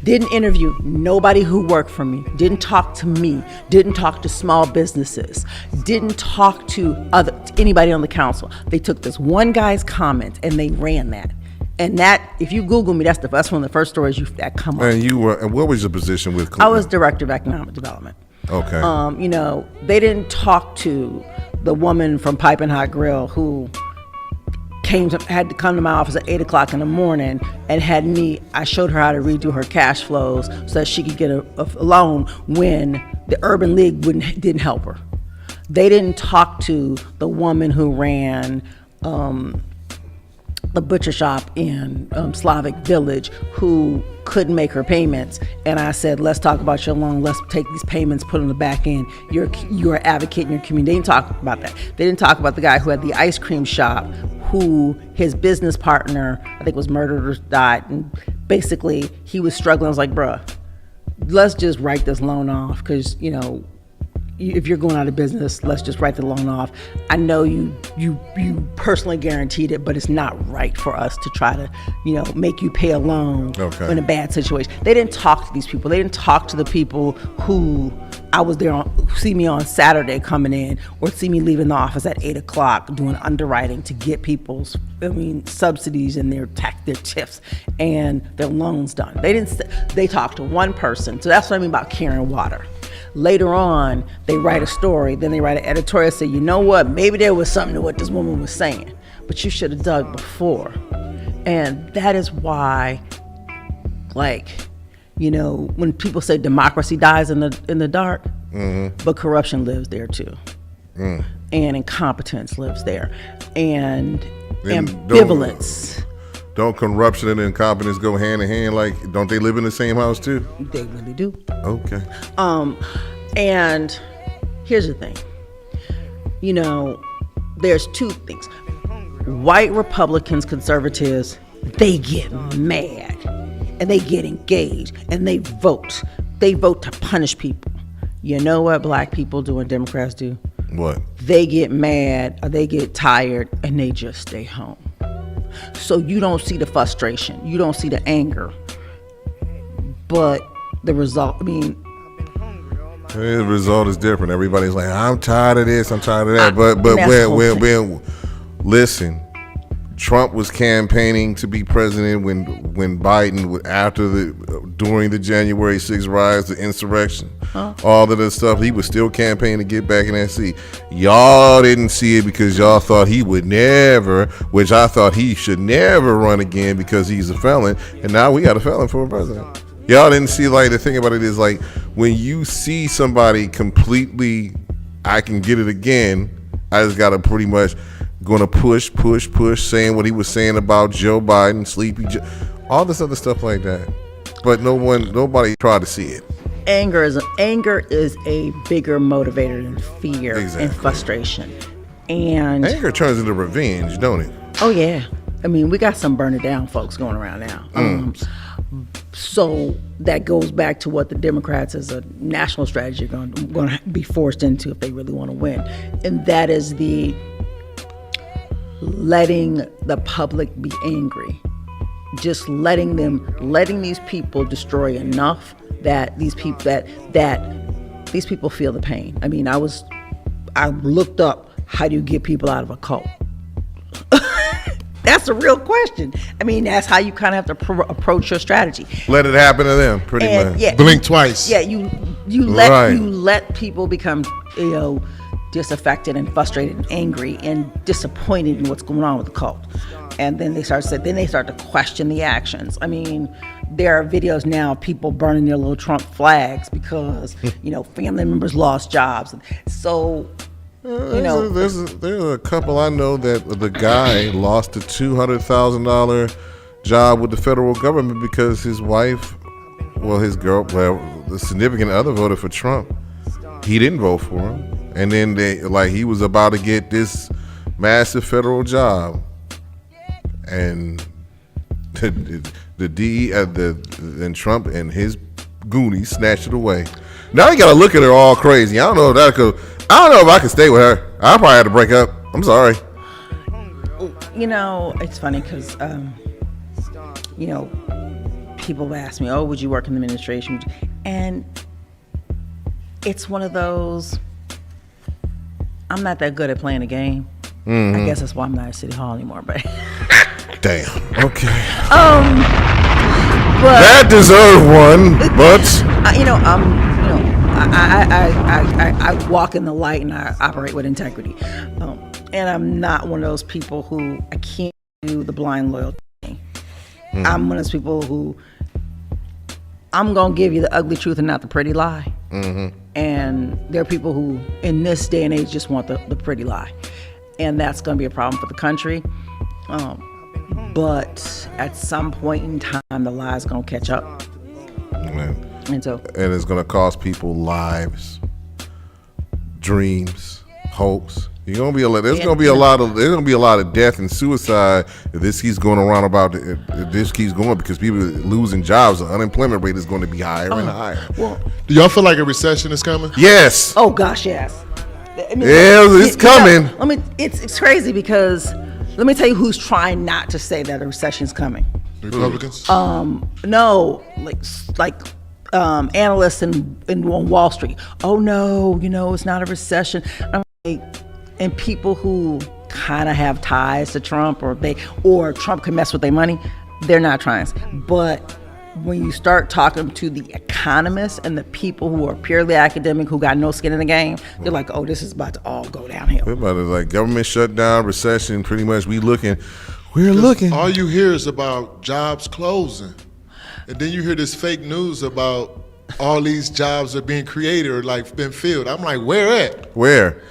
[SPEAKER 2] Didn't interview nobody who worked for me. Didn't talk to me. Didn't talk to small businesses. Didn't talk to anybody on the council. They took this one guy's comments and they ran that. And that, if you Google me, that's one of the first stories that come up.
[SPEAKER 1] And what was your position with Cleveland?
[SPEAKER 2] I was director of economic development.
[SPEAKER 1] Okay.
[SPEAKER 2] They didn't talk to the woman from Pipe and Hot Grill who had to come to my office at 8:00 in the morning and I showed her how to redo her cash flows so that she could get a loan when the Urban League didn't help her. They didn't talk to the woman who ran the butcher shop in Slavic Village who couldn't make her payments, and I said, let's talk about your loan, let's take these payments, put on the back end. You're an advocate in your community. They didn't talk about that. They didn't talk about the guy who had the ice cream shop who his business partner, I think, was murdered or died, and basically he was struggling. I was like, bruh, let's just write this loan off, because if you're going out of business, let's just write the loan off. I know you personally guaranteed it, but it's not right for us to try to, make you pay a loan in a bad situation. They didn't talk to these people. They didn't talk to the people who I was there see me on Saturday coming in, or see me leaving the office at 8 o'clock doing underwriting to get people's, subsidies and their TIFs and their loans done. They talked to one person. So that's what I mean about carrying water. Later on, they write a story, then they write an editorial, say, you know what, maybe there was something to what this woman was saying, but you should have dug before. And that is why, when people say democracy dies in the dark, but corruption lives there too. And incompetence lives there. And ambivalence.
[SPEAKER 1] Don't corruption and incompetence go hand in hand? Don't they live in the same house too?
[SPEAKER 2] They really do.
[SPEAKER 1] Okay.
[SPEAKER 2] And here's the thing. There's two things. White Republicans, conservatives, they get mad and they get engaged and they vote. They vote to punish people. You know what black people do and Democrats do?
[SPEAKER 1] What?
[SPEAKER 2] They get mad or they get tired and they just stay home. So you don't see the frustration. You don't see the anger. But the result,
[SPEAKER 1] the result is different. Everybody's like, I'm tired of this, I'm tired of that. But listen, Trump was campaigning to be president when Biden, during the January 6th riots, the insurrection, all of that stuff, he was still campaigning to get back in that seat. Y'all didn't see it because y'all thought he would never, which I thought he should never run again because he's a felon, and now we got a felon for a president. Y'all didn't see, the thing about it is, when you see somebody completely, I can get it again, I just got to pretty much going to push, saying what he was saying about Joe Biden, Sleepy Joe, all this other stuff like that. But nobody tried to see it.
[SPEAKER 2] Anger is a bigger motivator than fear and frustration. And
[SPEAKER 1] anger turns into revenge, don't it?
[SPEAKER 2] Oh yeah. We got some burn it down folks going around now. So that goes back to what the Democrats as a national strategy are going to be forced into if they really want to win. And that is the letting the public be angry. Just letting these people destroy enough that these people feel the pain. I looked up, how do you get people out of a cult? That's a real question. That's how you kind of have to approach your strategy.
[SPEAKER 1] Let it happen to them, pretty much.
[SPEAKER 2] Yeah,
[SPEAKER 3] blink twice.
[SPEAKER 2] Yeah, you let people become disaffected and frustrated and angry and disappointed in what's going on with the cult, and then they start to question the actions. There are videos now of people burning their little Trump flags because family members lost jobs. So.
[SPEAKER 1] There's a couple I know that the guy lost a $200,000 job with the federal government because his wife, the significant other voted for Trump. He didn't vote for him, and then he was about to get this massive federal job, and then Trump and his goonies snatched it away. Now you gotta look at her all crazy. I don't know if I could stay with her. I probably had to break up. I'm sorry.
[SPEAKER 2] It's funny because, people have asked me, oh, would you work in the administration? And it's one of those, I'm not that good at playing a game. I guess that's why I'm not at City Hall anymore, but.
[SPEAKER 1] Damn. Okay.
[SPEAKER 2] But
[SPEAKER 1] that deserved one, but.
[SPEAKER 2] I walk in the light and I operate with integrity. And I'm not one of those people who I can't do the blind loyalty thing. I'm one of those people who I'm going to give you the ugly truth and not the pretty lie. And there are people who in this day and age just want the pretty lie. And that's going to be a problem for the country. But at some point in time, the lie is going to catch up. And
[SPEAKER 1] it's going to cost people lives, dreams, hopes. There's going to be a lot of death and suicide if this keeps going around because people are losing jobs. The unemployment rate is going to be higher and higher.
[SPEAKER 3] Well, do y'all feel like a recession is coming?
[SPEAKER 1] Yes.
[SPEAKER 2] Oh gosh, yes.
[SPEAKER 1] It's coming.
[SPEAKER 2] It's crazy because let me tell you who's trying not to say that a recession is coming.
[SPEAKER 3] Republicans?
[SPEAKER 2] No, like analysts on Wall Street. Oh no, it's not a recession. I'm like, and people who kind of have ties to Trump or Trump can mess with their money, they're not trying. But when you start talking to the economists and the people who are purely academic, who got no skin in the game, they're like, oh, this is about to all go downhill.
[SPEAKER 1] We're about to, like, government shutdown, recession, pretty much we're looking.
[SPEAKER 3] All you hear is about jobs closing. And then you hear this fake news about all these jobs are being created or like been filled. I'm like, where at?
[SPEAKER 1] Where?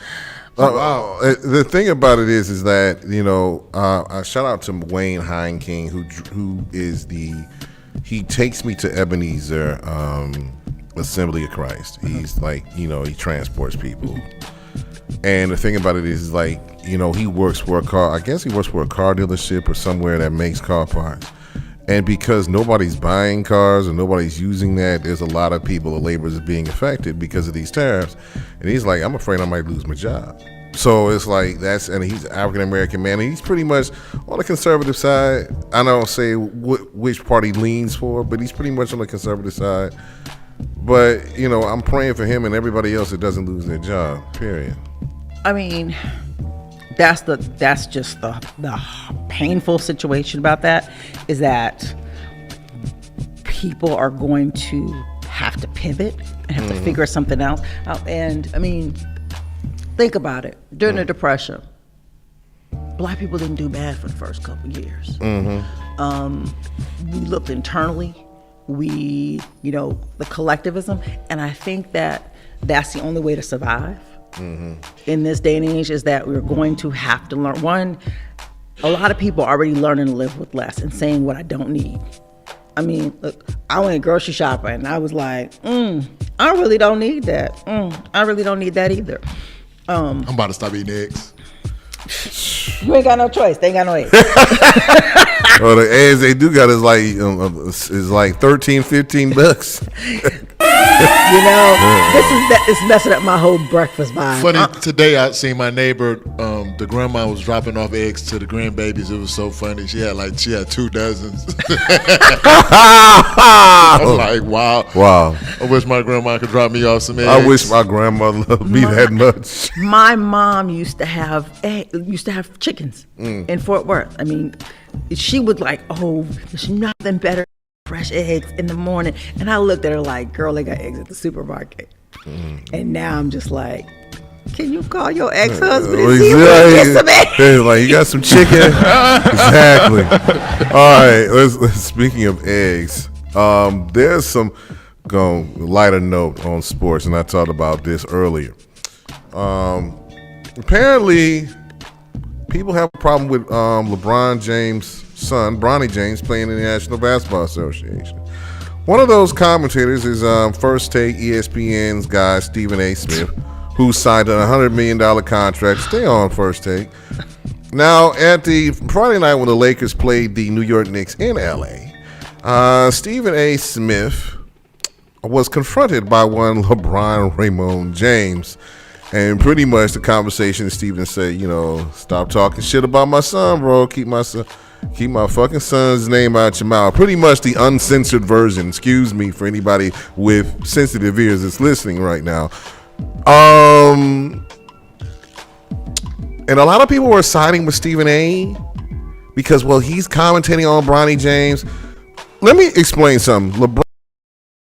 [SPEAKER 3] Wow.
[SPEAKER 1] The thing about it is that, I shout out to Wayne Heinking, who is he takes me to Ebenezer Assembly of Christ. He's like, he transports people. And the thing about it is like, he works for a car dealership or somewhere that makes car parts. And because nobody's buying cars or nobody's using that, there's a lot of people, the laborers are being affected because of these tariffs. And he's like, I'm afraid I might lose my job. So it's like and he's an African-American man, and he's pretty much on the conservative side. I don't say which party he leans for, but he's pretty much on the conservative side. But, I'm praying for him and everybody else that doesn't lose their job, period.
[SPEAKER 2] I mean, that's just the painful situation about that, is that people are going to have to pivot and have to figure something else out. And I mean, think about it. During the Depression, Black people didn't do bad for the first couple of years. We looked internally. The collectivism, and I think that's the only way to survive. In this day and age, is that we're going to have to learn. One, a lot of people are already learning to live with less and saying what I don't need. I mean, look, I went grocery shopping and I was like, I really don't need that. I really don't need that either.
[SPEAKER 3] I'm about to stop eating eggs.
[SPEAKER 2] You ain't got no choice. They ain't got no eggs.
[SPEAKER 1] Well, the eggs they do got is like $13-15.
[SPEAKER 2] This is messing up my whole breakfast vibe.
[SPEAKER 3] Funny, today I seen my neighbor, the grandma was dropping off eggs to the grandbabies. It was so funny. She had 2 dozens. I'm like, wow. I wish my grandma could drop me off some eggs.
[SPEAKER 1] I wish my grandmother loved me that much.
[SPEAKER 2] My mom used to have chickens in Fort Worth. I mean, she would like, oh, there's nothing better. Fresh eggs in the morning. And I looked at her like, girl, they got eggs at the supermarket. And now I'm just like, can you call your ex-husband and see if we can get some eggs?
[SPEAKER 1] Like, you got some chicken? Exactly. All right, let's speaking of eggs, there's some lighter note on sports, and I talked about this earlier. Apparently, people have a problem with LeBron James' son, Bronny James, playing in the National Basketball Association. One of those commentators is First Take ESPN's guy, Stephen A. Smith, who signed a $100 million contract to stay on First Take. Now, at the Friday night when the Lakers played the New York Knicks in L.A., Stephen A. Smith was confronted by one LeBron Raymond James. And pretty much the conversation, Stephen said, stop talking shit about my son, bro. Keep my fucking son's name out your mouth. Pretty much the uncensored version. Excuse me for anybody with sensitive ears that's listening right now. And a lot of people were siding with Stephen A. because, well, he's commentating on Bronny James. Let me explain something.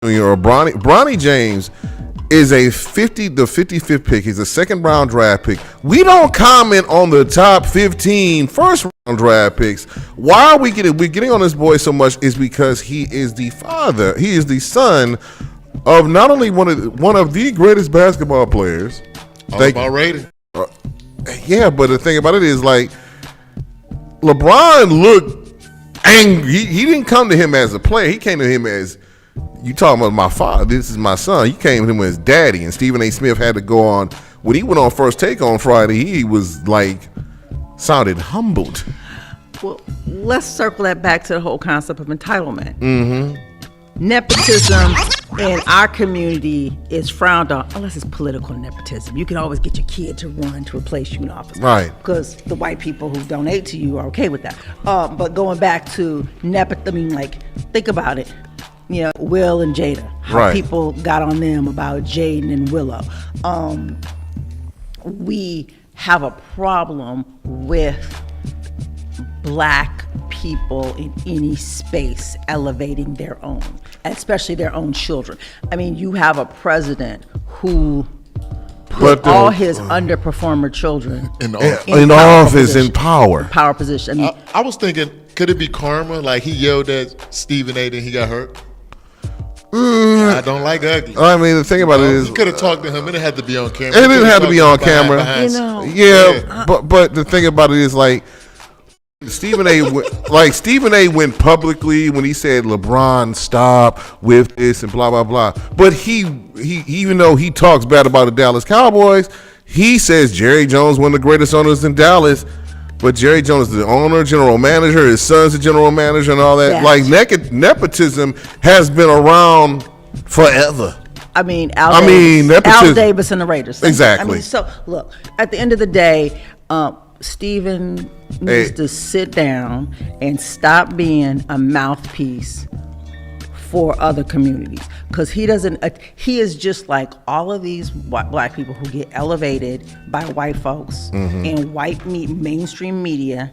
[SPEAKER 1] Bronny James is the 55th pick. He's a second round draft pick. We don't comment on the top 15 first round draft picks. Why are we're getting on this boy so much is because he is the father. He is the son of not only one of the greatest basketball players.
[SPEAKER 3] All about rating.
[SPEAKER 1] Yeah, but the thing about it is, like, LeBron looked angry. He didn't come to him as a player. He came to him as, you talking about my father, this is my son. You came to him as daddy. And Stephen A. Smith had to go on, when he went on First Take on Friday, he was like, sounded humbled.
[SPEAKER 2] Well, let's circle that back to the whole concept of entitlement. Mm-hmm. Nepotism in our community is frowned on, unless it's political nepotism. You can always get your kid to run to replace you in office.
[SPEAKER 1] Right.
[SPEAKER 2] Because the white people who donate to you are okay with that. But going back to nepotism, think about it. Will and Jada. How
[SPEAKER 1] Right.
[SPEAKER 2] people got on them about Jaden and Willow. We have a problem with black people in any space elevating their own, especially their own children. I mean, you have a president who put all his underperformer children
[SPEAKER 3] In
[SPEAKER 1] in
[SPEAKER 3] office.
[SPEAKER 1] office, in power.
[SPEAKER 2] power position. I mean,
[SPEAKER 3] I was thinking, could it be karma? Like he yelled at Stephen A. and he got hurt. I don't like ugly.
[SPEAKER 1] I mean, the thing about it is,
[SPEAKER 3] He could have talked to him. It didn't have to be on camera.
[SPEAKER 1] it didn't have to be on
[SPEAKER 3] Behind-
[SPEAKER 1] camera.
[SPEAKER 3] behind-
[SPEAKER 2] You know.
[SPEAKER 1] Yeah, but the thing about it is, like, Stephen A. went publicly when he said LeBron stop with this and blah blah blah. But he even though he talks bad about the Dallas Cowboys, he says Jerry Jones one of the greatest owners in Dallas. But Jerry Jones is the owner, general manager. His son's the general manager, and all that.
[SPEAKER 2] Yes.
[SPEAKER 1] Like nepotism has been around forever.
[SPEAKER 2] I mean,
[SPEAKER 1] I mean,
[SPEAKER 2] Al
[SPEAKER 1] nepotism.
[SPEAKER 2] Davis and the Raiders.
[SPEAKER 1] Exactly.
[SPEAKER 2] I mean, so look, at the end of the day, Stephen needs to sit down and stop being a mouthpiece for other communities, because he doesn't. He is just like all of these black people who get elevated by white folks and white mainstream media.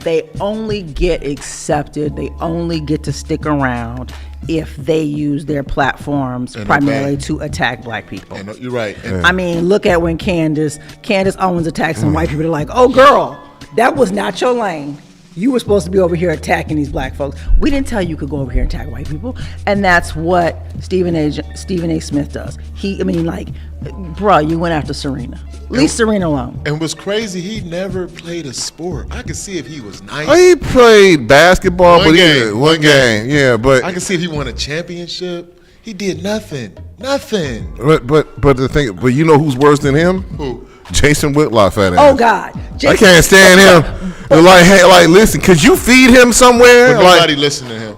[SPEAKER 2] They only get accepted. They only get to stick around if they use their platforms primarily to attack black people.
[SPEAKER 3] And you're right. And
[SPEAKER 2] I mean, look at when Candace Owens attacks some white people. They're like, "Oh, girl, that was not your lane. You were supposed to be over here attacking these black folks. We didn't tell you could go over here and attack white people." And that's what Stephen A. Smith does. Bruh, you went after Serena. Leave Serena alone.
[SPEAKER 3] And what's crazy, he never played a sport. I could see if he was nice.
[SPEAKER 1] He played basketball,
[SPEAKER 3] One
[SPEAKER 1] but
[SPEAKER 3] game.
[SPEAKER 1] one game. Yeah, but
[SPEAKER 3] I could see if he won a championship. He did nothing. Nothing.
[SPEAKER 1] but the thing, but you know who's worse than him?
[SPEAKER 3] Who?
[SPEAKER 1] Jason Whitlock, fat ass.
[SPEAKER 2] Oh God,
[SPEAKER 1] I can't stand him. They're like, hey, like, listen, could you feed him somewhere?
[SPEAKER 3] But
[SPEAKER 1] Like,
[SPEAKER 3] nobody listened to him.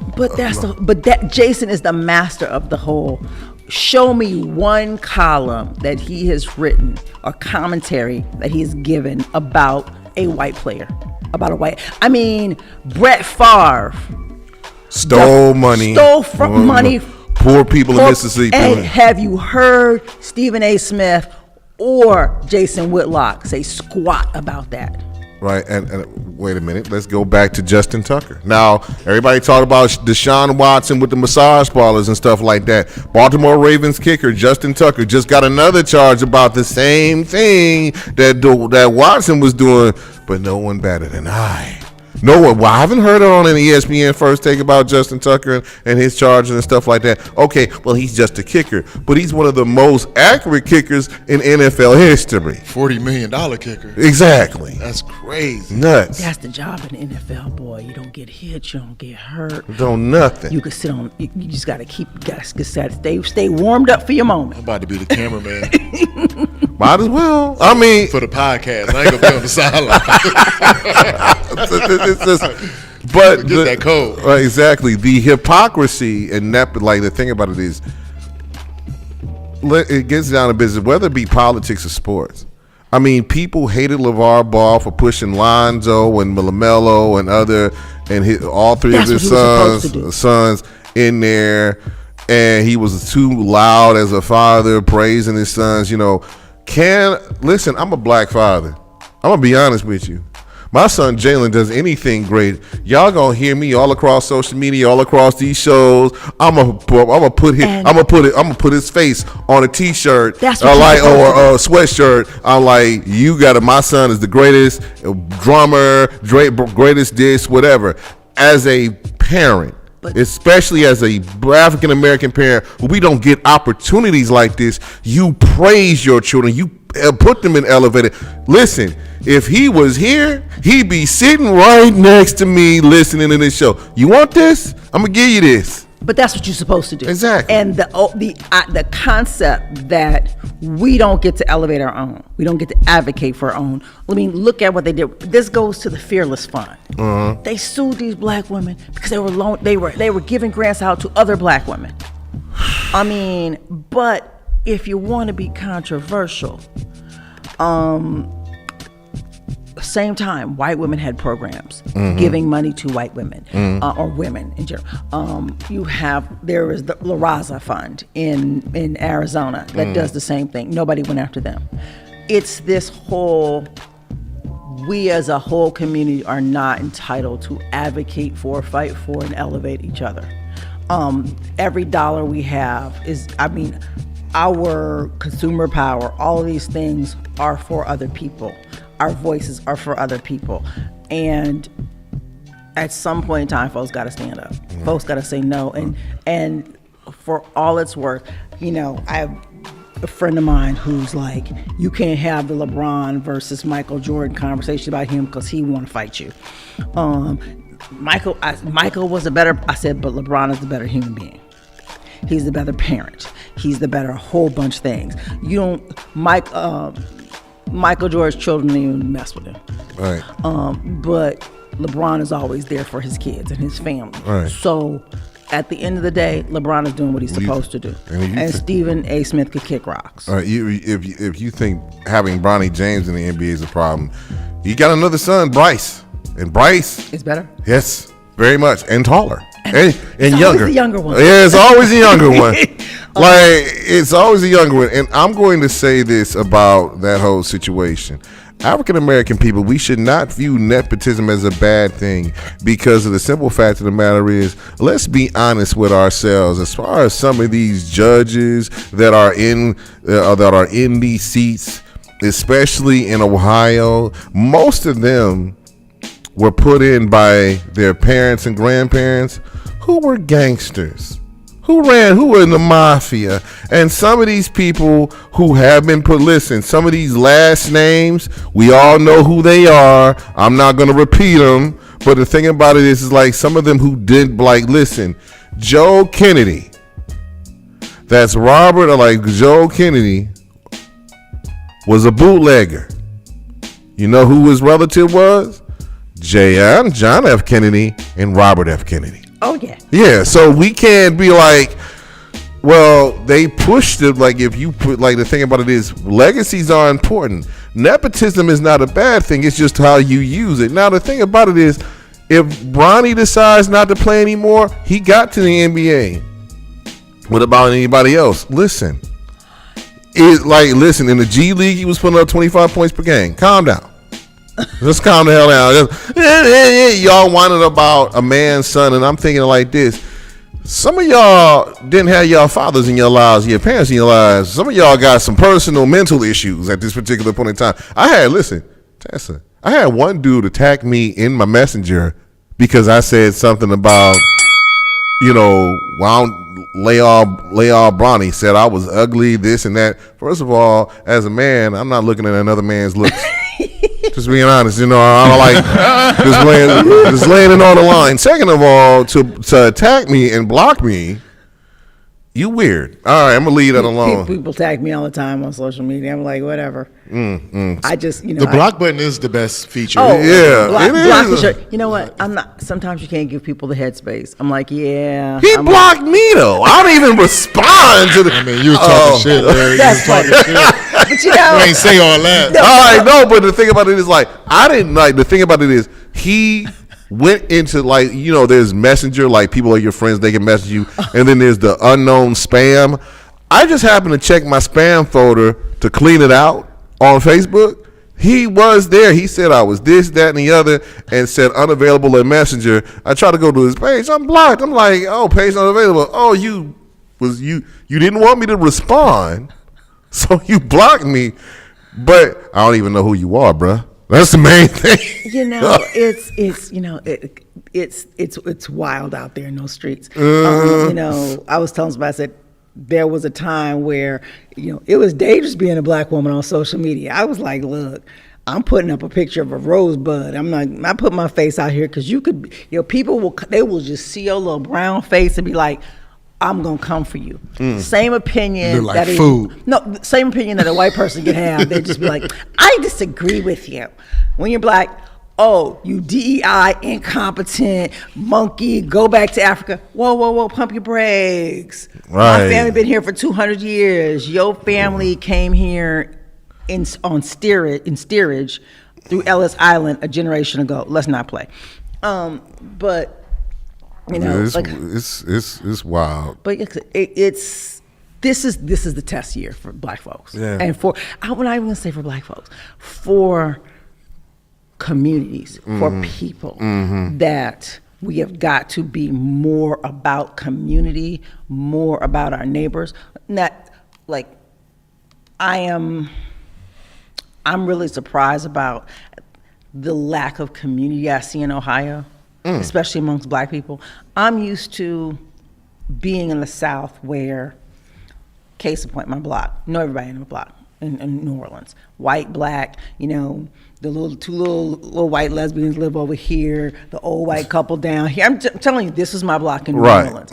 [SPEAKER 2] But Jason is the master of the whole. Show me one column that he has written or commentary that he has given about a white player, I mean, Brett Favre
[SPEAKER 1] stole money.
[SPEAKER 2] Money.
[SPEAKER 1] Poor people in Mississippi.
[SPEAKER 2] And have you heard Stephen A. Smith or Jason Whitlock say squat about that?
[SPEAKER 1] Right, and wait a minute. Let's go back to Justin Tucker. Now, everybody talk about Deshaun Watson with the massage parlors and stuff like that. Baltimore Ravens kicker Justin Tucker just got another charge about the same thing that Watson was doing, but no one batted an eye. No one. Well, I haven't heard it on an ESPN First Take about Justin Tucker and his charges and stuff like that. Okay, well, he's just a kicker, but he's one of the most accurate kickers in NFL history.
[SPEAKER 3] $40 million kicker.
[SPEAKER 1] Exactly.
[SPEAKER 3] That's crazy.
[SPEAKER 1] Nuts.
[SPEAKER 2] That's the job in the NFL, boy. You don't get hit, you don't get hurt.
[SPEAKER 1] Don't nothing.
[SPEAKER 2] You can sit on. You just gotta stay warmed up for your moment.
[SPEAKER 3] I'm about to be the cameraman
[SPEAKER 1] Might as well. I mean,
[SPEAKER 3] for the podcast. I ain't gonna be on the sideline.
[SPEAKER 1] it's just, but
[SPEAKER 3] Get that code.
[SPEAKER 1] Right, exactly. The hypocrisy and like the thing about it is, it gets down to business, whether it be politics or sports. I mean, people hated LeVar Ball for pushing Lonzo and LaMelo and all three
[SPEAKER 2] That's
[SPEAKER 1] of his
[SPEAKER 2] what he was supposed to do.
[SPEAKER 1] sons in there, and he was too loud as a father praising his sons. Listen, I'm a black father. I'm gonna be honest with you. My son Jalen does anything great. Y'all gonna hear me all across social media, all across these shows. I'm gonna put his face on a T-shirt,
[SPEAKER 2] That's what
[SPEAKER 1] or a sweatshirt. I'm like, my son is the greatest drummer, greatest this, whatever. As a parent, especially as a African American parent, we don't get opportunities like this. You praise your children. You put them in elevated. Listen, if he was here, he'd be sitting right next to me listening to this show. You want this? I'm gonna give you this.
[SPEAKER 2] But that's what you're supposed to do.
[SPEAKER 1] Exactly.
[SPEAKER 2] And the concept that we don't get to elevate our own, we don't get to advocate for our own. I mean, look at what they did. This goes to the Fearless Fund. They sued these black women because they were giving grants out to other black women. I mean, but if you want to be controversial, Same time, white women had programs giving money to white women or women in general. There is the La Raza Fund in Arizona that does the same thing. Nobody went after them. It's this whole, we as a whole community are not entitled to advocate for, fight for, and elevate each other. Every dollar we have is, our consumer power, all of these things are for other people. Our voices are for other people. And at some point in time, folks got to stand up. Folks got to say no. And for all it's worth, I have a friend of mine who's like, you can't have the LeBron versus Michael Jordan conversation about him because he want to fight you. Michael was a better, I said, but LeBron is the better human being. He's the better parent. He's the better whole bunch of things. Michael Jordan's children don't even mess with him.
[SPEAKER 1] Right.
[SPEAKER 2] But LeBron is always there for his kids and his family.
[SPEAKER 1] Right.
[SPEAKER 2] So at the end of the day, LeBron is doing what he's supposed to do. And Stephen A. Smith could kick rocks.
[SPEAKER 1] All right, if you think having Bronny James in the NBA is a problem, you got another son, Bryce. And Bryce
[SPEAKER 2] is better?
[SPEAKER 1] Yes, very much. And taller. And
[SPEAKER 2] it's
[SPEAKER 1] younger.
[SPEAKER 2] Always the younger one.
[SPEAKER 1] Yeah, it's always the younger one. It's always the younger one. And I'm going to say this about that whole situation. African American people, we should not view nepotism as a bad thing, because of the simple fact of the matter is, let's be honest with ourselves. As far as some of these judges that are in these seats, especially in Ohio, most of them were put in by their parents and grandparents who were gangsters, who were in the mafia. And some of these people who have been put, listen, some of these last names, we all know who they are. I'm not going to repeat them. But the thing about it is like some of them who did, like, listen, Joe Kennedy. That's Robert, or like Joe Kennedy was a bootlegger. You know who his relative was? John F. Kennedy and Robert F. Kennedy.
[SPEAKER 2] Oh, yeah.
[SPEAKER 1] Yeah, so we can't be like, well, they pushed it. Like, if you put, like, the thing about it is, legacies are important. Nepotism is not a bad thing. It's just how you use it. Now, the thing about it is, if Bronny decides not to play anymore, he got to the NBA. What about anybody else? Listen, in the G League, he was putting up 25 points per game. Calm down. Just calm the hell down. Y'all whining about a man's son, and I'm thinking like this. Some of y'all didn't have y'all fathers in your lives, your parents in your lives. Some of y'all got some personal mental issues at this particular point in time. Tessa, I had one dude attack me in my messenger because I said something about, lay all Bronny, said I was ugly, this and that. First of all, as a man, I'm not looking at another man's looks. Just being honest, I don't like just laying it on the line. Second of all, to attack me and block me, you weird. All right, I'm gonna leave that alone.
[SPEAKER 2] People tag me all the time on social media. I'm like, whatever. I just,
[SPEAKER 3] the block button is the best feature.
[SPEAKER 2] Oh
[SPEAKER 1] yeah,
[SPEAKER 2] block is. You know what? I'm not. Sometimes you can't give people the headspace. I'm like, yeah.
[SPEAKER 1] He blocked me though. I don't even respond to the.
[SPEAKER 3] I mean, you were talking shit.
[SPEAKER 2] That's funny. But
[SPEAKER 3] you ain't say all that.
[SPEAKER 1] All right, no. But the thing about it is, like, I didn't like. The thing about it is, he went into, like, there's Messenger, like, people are your friends, they can message you, and then there's the unknown spam. I just happened to check my spam folder to clean it out on Facebook. He was there. He said I was this, that, and the other, and said unavailable in Messenger. I tried to go to his page. I'm blocked. I'm like, oh, page not available. Oh, you didn't want me to respond, so you blocked me. But I don't even know who you are, bruh. That's the main thing. It's wild out there in those streets. I was telling somebody, I said, there was a time where, it was dangerous being a black woman on social media. I was like, look, I'm putting up a picture of a rosebud. I'm not putting my face out here because you could, people will just see your little brown face and be like, I'm gonna come for you. Same opinion
[SPEAKER 3] like food.
[SPEAKER 2] Same opinion that a white person can have. They just be like, I disagree with you. When you're black, oh, you DEI incompetent monkey, go back to Africa. Whoa, pump your brakes.
[SPEAKER 1] Right.
[SPEAKER 2] My family been here for 200 years. Your family came here in steerage through Ellis Island a generation ago. Let's not play. But you know,
[SPEAKER 1] it's wild.
[SPEAKER 2] But it's this is the test year for Black folks.
[SPEAKER 1] Yeah.
[SPEAKER 2] And I'm not even gonna say for Black folks, for communities, for people that we have got to be more about community, more about our neighbors. Not like I'm really surprised about the lack of community I see in Ohio, especially amongst Black people. I'm used to being in the South where, case in point, my block, know everybody in the block in New Orleans, white, Black, you know, the two little white lesbians live over here, the old white couple down here. I'm telling you, this is my block in New Orleans.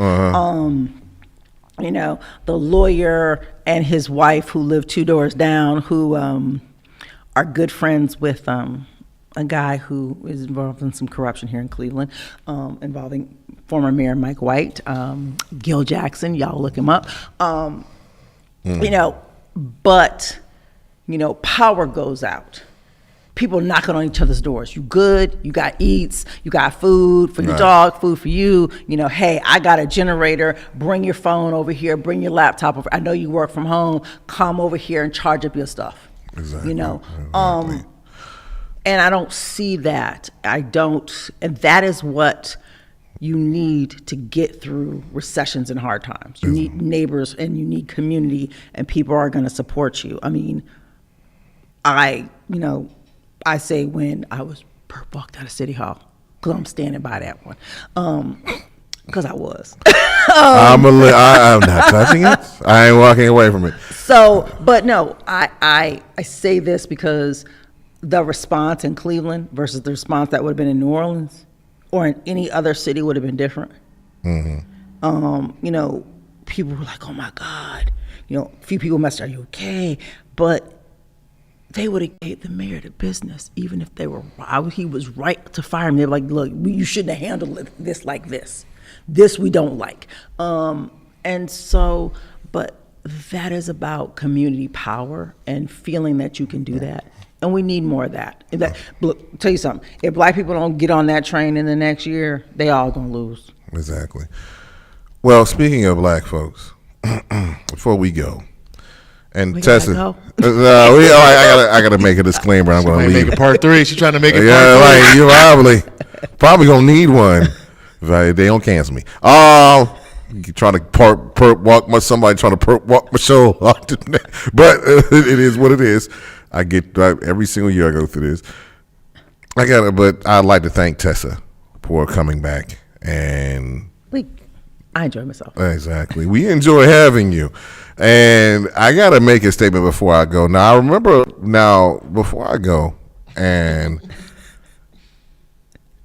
[SPEAKER 2] You know, the lawyer and his wife who live 2 doors down, who are good friends with a guy who is involved in some corruption here in Cleveland, involving former Mayor Mike White, Gil Jackson, y'all look him up. You know, but, you know, power goes out. People knocking on each other's doors. You good? You got eats? You got food for your dog? Food for you? You know, hey, I got a generator. Bring your phone over here. Bring your laptop over. I know you work from home. Come over here and charge up your stuff.
[SPEAKER 1] Exactly.
[SPEAKER 2] You know, and I don't see that. I don't, and that is what you need to get through recessions and hard times. You need neighbors and you need community, and people are going to support you. I mean, I say when I was walked out of City Hall, because I'm standing by that one, because I was.
[SPEAKER 1] I'm not touching it. I ain't walking away from it.
[SPEAKER 2] So, but no, I say this because the response in Cleveland versus the response that would have been in New Orleans or in any other city would have been different. You know, people were like, oh my God. You know, a few people messaged, are you okay? But they would have gave the mayor the business, even if they were, he was right to fire him. They were like, look, you shouldn't have handled this like this. This we don't like. And so, but that is about community power and feeling that you can do that. And we need more of that. Look, tell you something. If Black people don't get on that train in the next year, they all gonna lose.
[SPEAKER 1] Exactly. Well, speaking of Black folks, before we go, and Tessa, I gotta make a disclaimer. I'm gonna leave.
[SPEAKER 3] Make it part 3. She's trying to make it
[SPEAKER 1] Yeah,
[SPEAKER 3] part 3.
[SPEAKER 1] like you probably gonna need one. If they don't cancel me. Trying to somebody trying to perp walk my show, but it is what it is. I get every single year I go through this. But I'd like to thank Tessa for coming back, and
[SPEAKER 2] I enjoy myself.
[SPEAKER 1] Exactly, we enjoy having you. And I gotta make a statement before I go. Now I remember before I go, and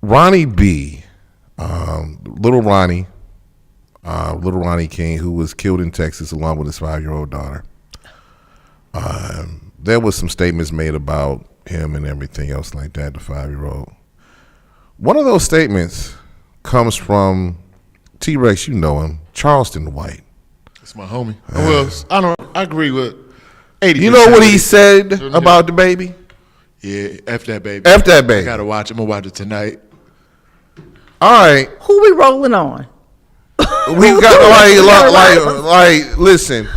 [SPEAKER 1] Ronnie B, little Ronnie King, who was killed in Texas along with his 5-year-old daughter. There was some statements made about him and everything else like that, the 5-year-old. One of those statements comes from T-Rex, you know him, Charleston White.
[SPEAKER 3] That's my homie. I agree with 80%.
[SPEAKER 1] You know what he said about the baby?
[SPEAKER 3] Yeah, F that baby.
[SPEAKER 1] F that baby.
[SPEAKER 3] I gotta watch it. I'm gonna watch it tonight.
[SPEAKER 1] All right.
[SPEAKER 2] Who we rolling on?
[SPEAKER 1] We got listen.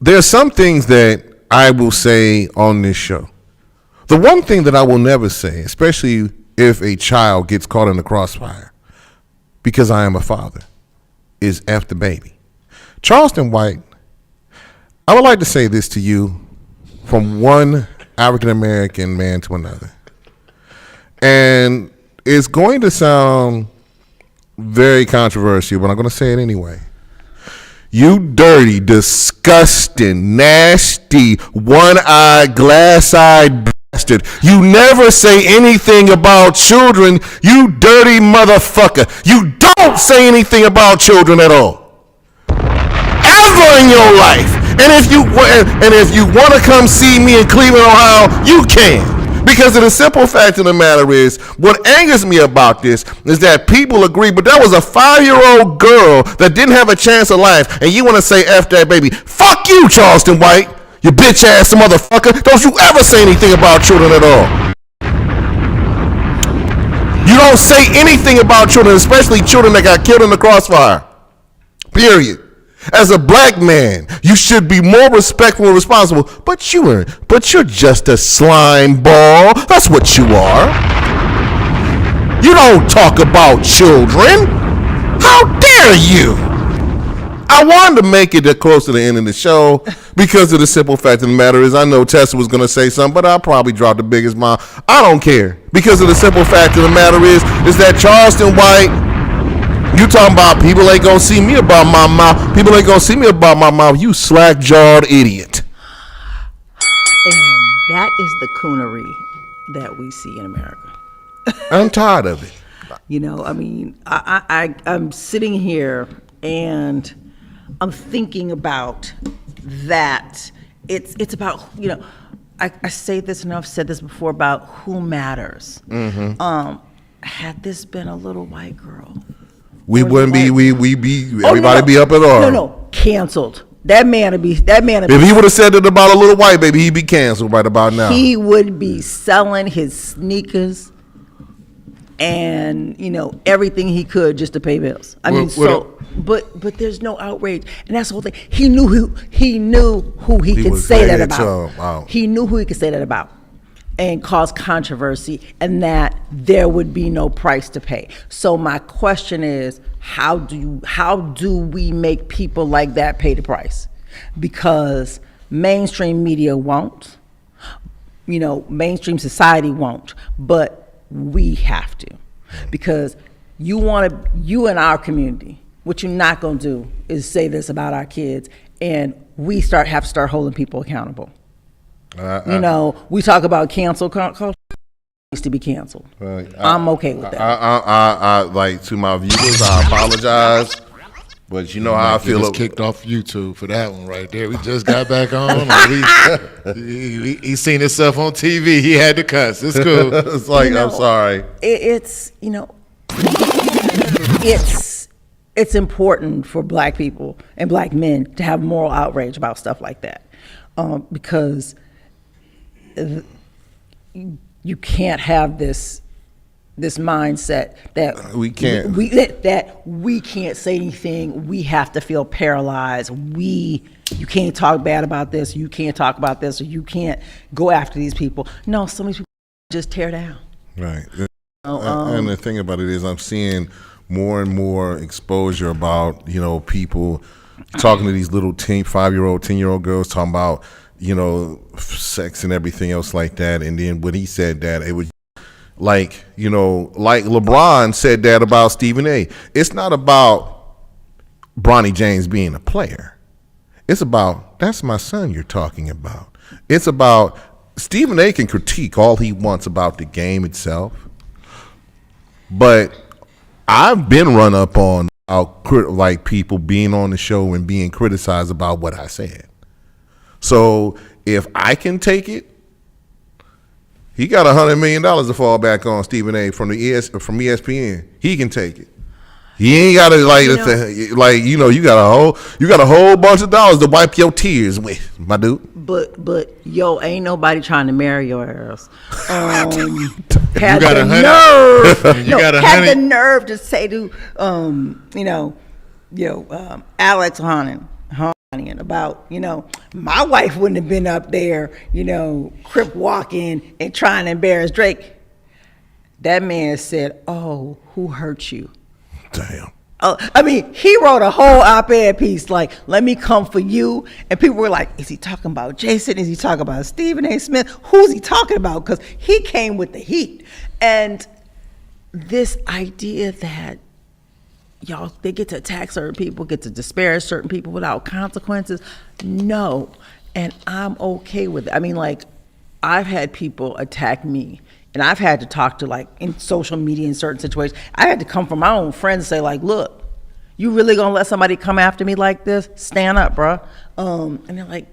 [SPEAKER 1] There's some things that I will say on this show. The one thing that I will never say, especially if a child gets caught in the crossfire, because I am a father, is F the baby. Charleston White, I would like to say this to you from one African American man to another. And it's going to sound very controversial, but I'm going to say it anyway. You dirty, disgusting, nasty, one-eyed, glass-eyed bastard. You never say anything about children, you dirty motherfucker. You don't say anything about children at all. Ever in your life. And if you want to come see me in Cleveland, Ohio, you can. Because the simple fact of the matter is, what angers me about this is that people agree, but that was a 5-year-old girl that didn't have a chance of life, and you want to say F that baby. Fuck you, Charleston White. You bitch ass motherfucker. Don't you ever say anything about children at all. You don't say anything about children, especially children that got killed in the crossfire. Period. As a black man, you should be more respectful and responsible. But you're just a slime ball. That's what you are. You don't talk about children. How dare you? I wanted to make it close to the end of the show because of the simple fact of the matter is I know Tessa was going to say something, but I'll probably drop the biggest bomb. I don't care because of the simple fact of the matter is that Charleston White, you talking about people ain't going to see me about my mouth. People ain't going to see me about my mouth. You slack-jawed idiot.
[SPEAKER 2] And that is the coonery that we see in America.
[SPEAKER 1] I'm tired of it.
[SPEAKER 2] You know, I mean, I'm sitting here and I'm thinking about that. It's about, you know, I say this and I've said this before about who matters. Mm-hmm. Had this been a little white girl,
[SPEAKER 1] we wouldn't be. We be. Everybody be up at all.
[SPEAKER 2] No, canceled. That man would be.
[SPEAKER 1] If he would have said it about a little white baby, he'd be canceled right about now.
[SPEAKER 2] He would be selling his sneakers and, you know, everything he could just to pay bills. I mean, but there's no outrage, and that's the whole thing. He knew who he could say that about.
[SPEAKER 1] Wow.
[SPEAKER 2] He knew who he could say that about, and cause controversy, and that there would be no price to pay. So my question is, how do we make people like that pay the price? Because mainstream media won't, you know, mainstream society won't, but we have to, because you in our community, what you're not going to do is say this about our kids, and we have to start holding people accountable. You know, we talk about cancel culture. Needs to be canceled. I'm okay with that.
[SPEAKER 1] I like, to my viewers, I apologize, but you know how I feel.
[SPEAKER 3] Just kicked off YouTube for that one right there. We just got back on. He seen himself on TV. He had to cuss. It's cool.
[SPEAKER 1] It's like, you know, I'm sorry.
[SPEAKER 2] It's, you know, it's important for black people and black men to have moral outrage about stuff like that, because you can't have this mindset that we can't say anything. We have to feel paralyzed. You can't talk bad about this. You can't talk about this, or you can't go after these people. No, some of these people just tear down.
[SPEAKER 1] Right. And the thing about it is, I'm seeing more and more exposure about, you know, people talking to these little 5-year-old, 10-year-old girls talking about, you know, sex and everything else like that. And then when he said that, it was like, you know, like LeBron said that about Stephen A. It's not about Bronny James being a player. It's about, that's my son you're talking about. It's about, Stephen A. can critique all he wants about the game itself, but I've been run up on like people being on the show and being criticized about what I said. So if I can take it, he got $100 million to fall back on, Stephen A. from ESPN. He can take it. He ain't got to you got a whole bunch of dollars to wipe your tears with, my dude.
[SPEAKER 2] But yo, ain't nobody trying to marry your ass. Had the nerve to say to Alex Hanian about, you know, my wife wouldn't have been up there, you know, crip walking and trying to embarrass Drake. That man said, "Oh, who hurt you?"
[SPEAKER 1] Damn.
[SPEAKER 2] I mean, he wrote a whole op-ed piece like, "Let me come for you," and people were like, "Is he talking about Jason? Is he talking about Stephen A. Smith? Who's he talking about?" Because he came with the heat. And this idea that they get to attack certain people, get to disparage certain people without consequences, no. And I'm okay with it. I mean, like, I've had people attack me, and I've had to talk to, like, in social media in certain situations, I had to come from my own friends and say, like, look, you really gonna let somebody come after me like this? Stand up, bruh. And they're like,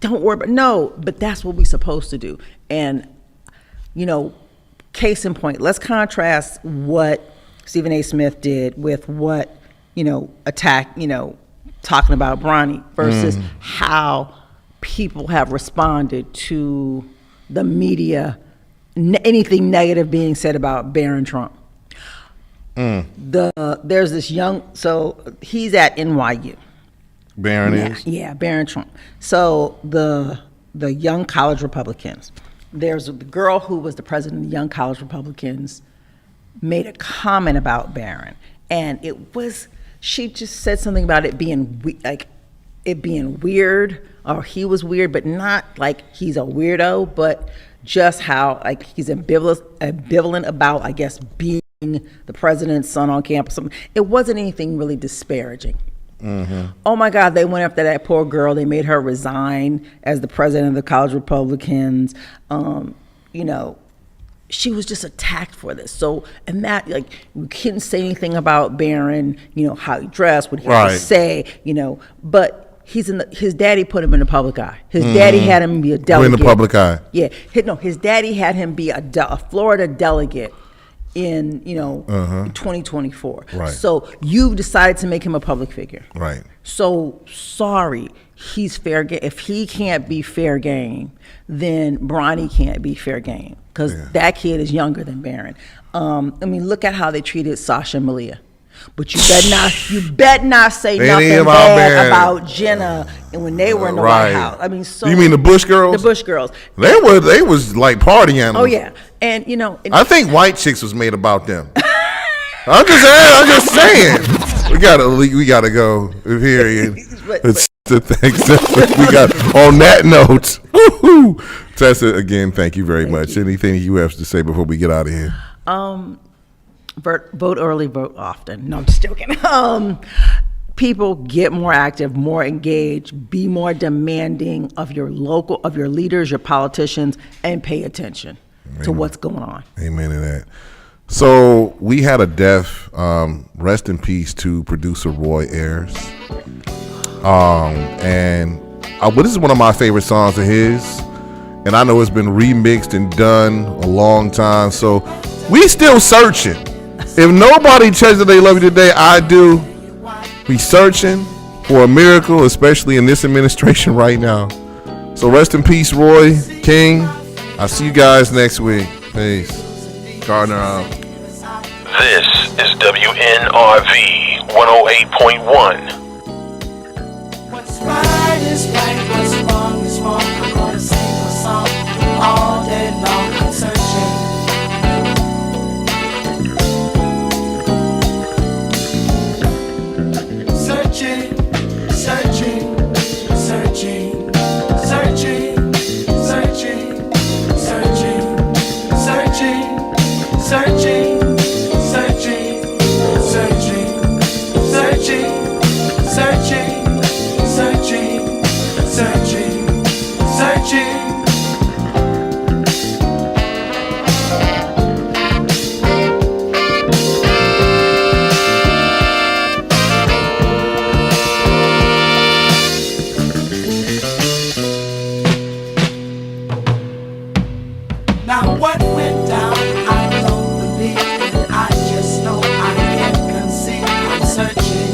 [SPEAKER 2] don't worry about, no, but that's what we're supposed to do. And, you know, case in point, let's contrast what Stephen A. Smith did with what, you know, talking about Bronny versus how people have responded to the media, anything negative being said about Barron Trump. There's this so he's at NYU.
[SPEAKER 1] Barron is?
[SPEAKER 2] Yeah, Barron Trump. So the young college Republicans, there's the girl who was the president of the young college Republicans made a comment about Barron, and she just said something about it being being weird, or he was weird, but not like he's a weirdo, but just how like he's ambivalent about, I guess, being the president's son on campus. It wasn't anything really disparaging. Oh my God, they went after that poor girl. They made her resign as the president of the college Republicans. She was just attacked for this. So, and that, like, you couldn't say anything about Barron, how he dressed, what he had to say, but his daddy put him in the public eye. His daddy had him be a delegate.
[SPEAKER 1] In the public eye.
[SPEAKER 2] Yeah. His daddy had him be a Florida delegate in 2024.
[SPEAKER 1] Right.
[SPEAKER 2] So you've decided to make him a public figure.
[SPEAKER 1] Right.
[SPEAKER 2] So sorry, he's fair game. If he can't be fair game, then Bronny can't be fair game, because that kid is younger than Barron. Look at how they treated Sasha and Malia. But you bet not say nothing bad about Jenna and when they were in the White House. So
[SPEAKER 1] you mean the Bush girls?
[SPEAKER 2] The Bush girls.
[SPEAKER 1] They was like party animals.
[SPEAKER 2] Oh yeah, and
[SPEAKER 1] I think White Chicks was made about them. I'm just saying. We gotta go here. Thanks. We got on that note. Tessa, again, thank you very much. Anything you have to say before we get out of here?
[SPEAKER 2] Vote early, vote often. No, I'm just joking. People get more active, more engaged, be more demanding of your leaders, your politicians, and pay attention to what's going on.
[SPEAKER 1] Amen to that. So we had a death. Rest in peace to producer Roy Ayers. This is one of my favorite songs of his, and I know it's been remixed and done a long time. So we still searching. If nobody tells you they love you today, I do. We searching for a miracle, especially in this administration right now. So rest in peace, Roy King. I'll see you guys next week. Peace. Gardner out.
[SPEAKER 8] This is WNRV 108.1.
[SPEAKER 4] What's right is right, what's wrong is wrong. I'm gonna sing a song all day long. I'm searching. Searching, searching, searching, searching, searching, searching, searching, searching, searching, searching, searching, searching, searching, searching, searching. Now what went down, I don't believe, and I just know I can't conceive. I'm searching.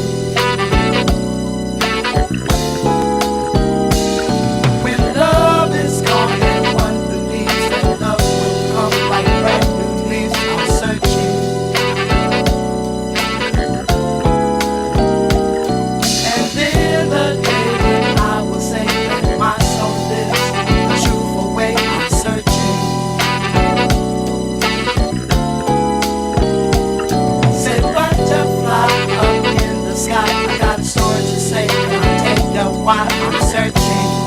[SPEAKER 4] When love is gone and one believes that love will come like brand new leaves, I'm searching. And then the day when I will say that my soul lives a truthful way, I'm searching. Said butterfly up in the sky, I got a story to say, and I'll tell you why I'm searching.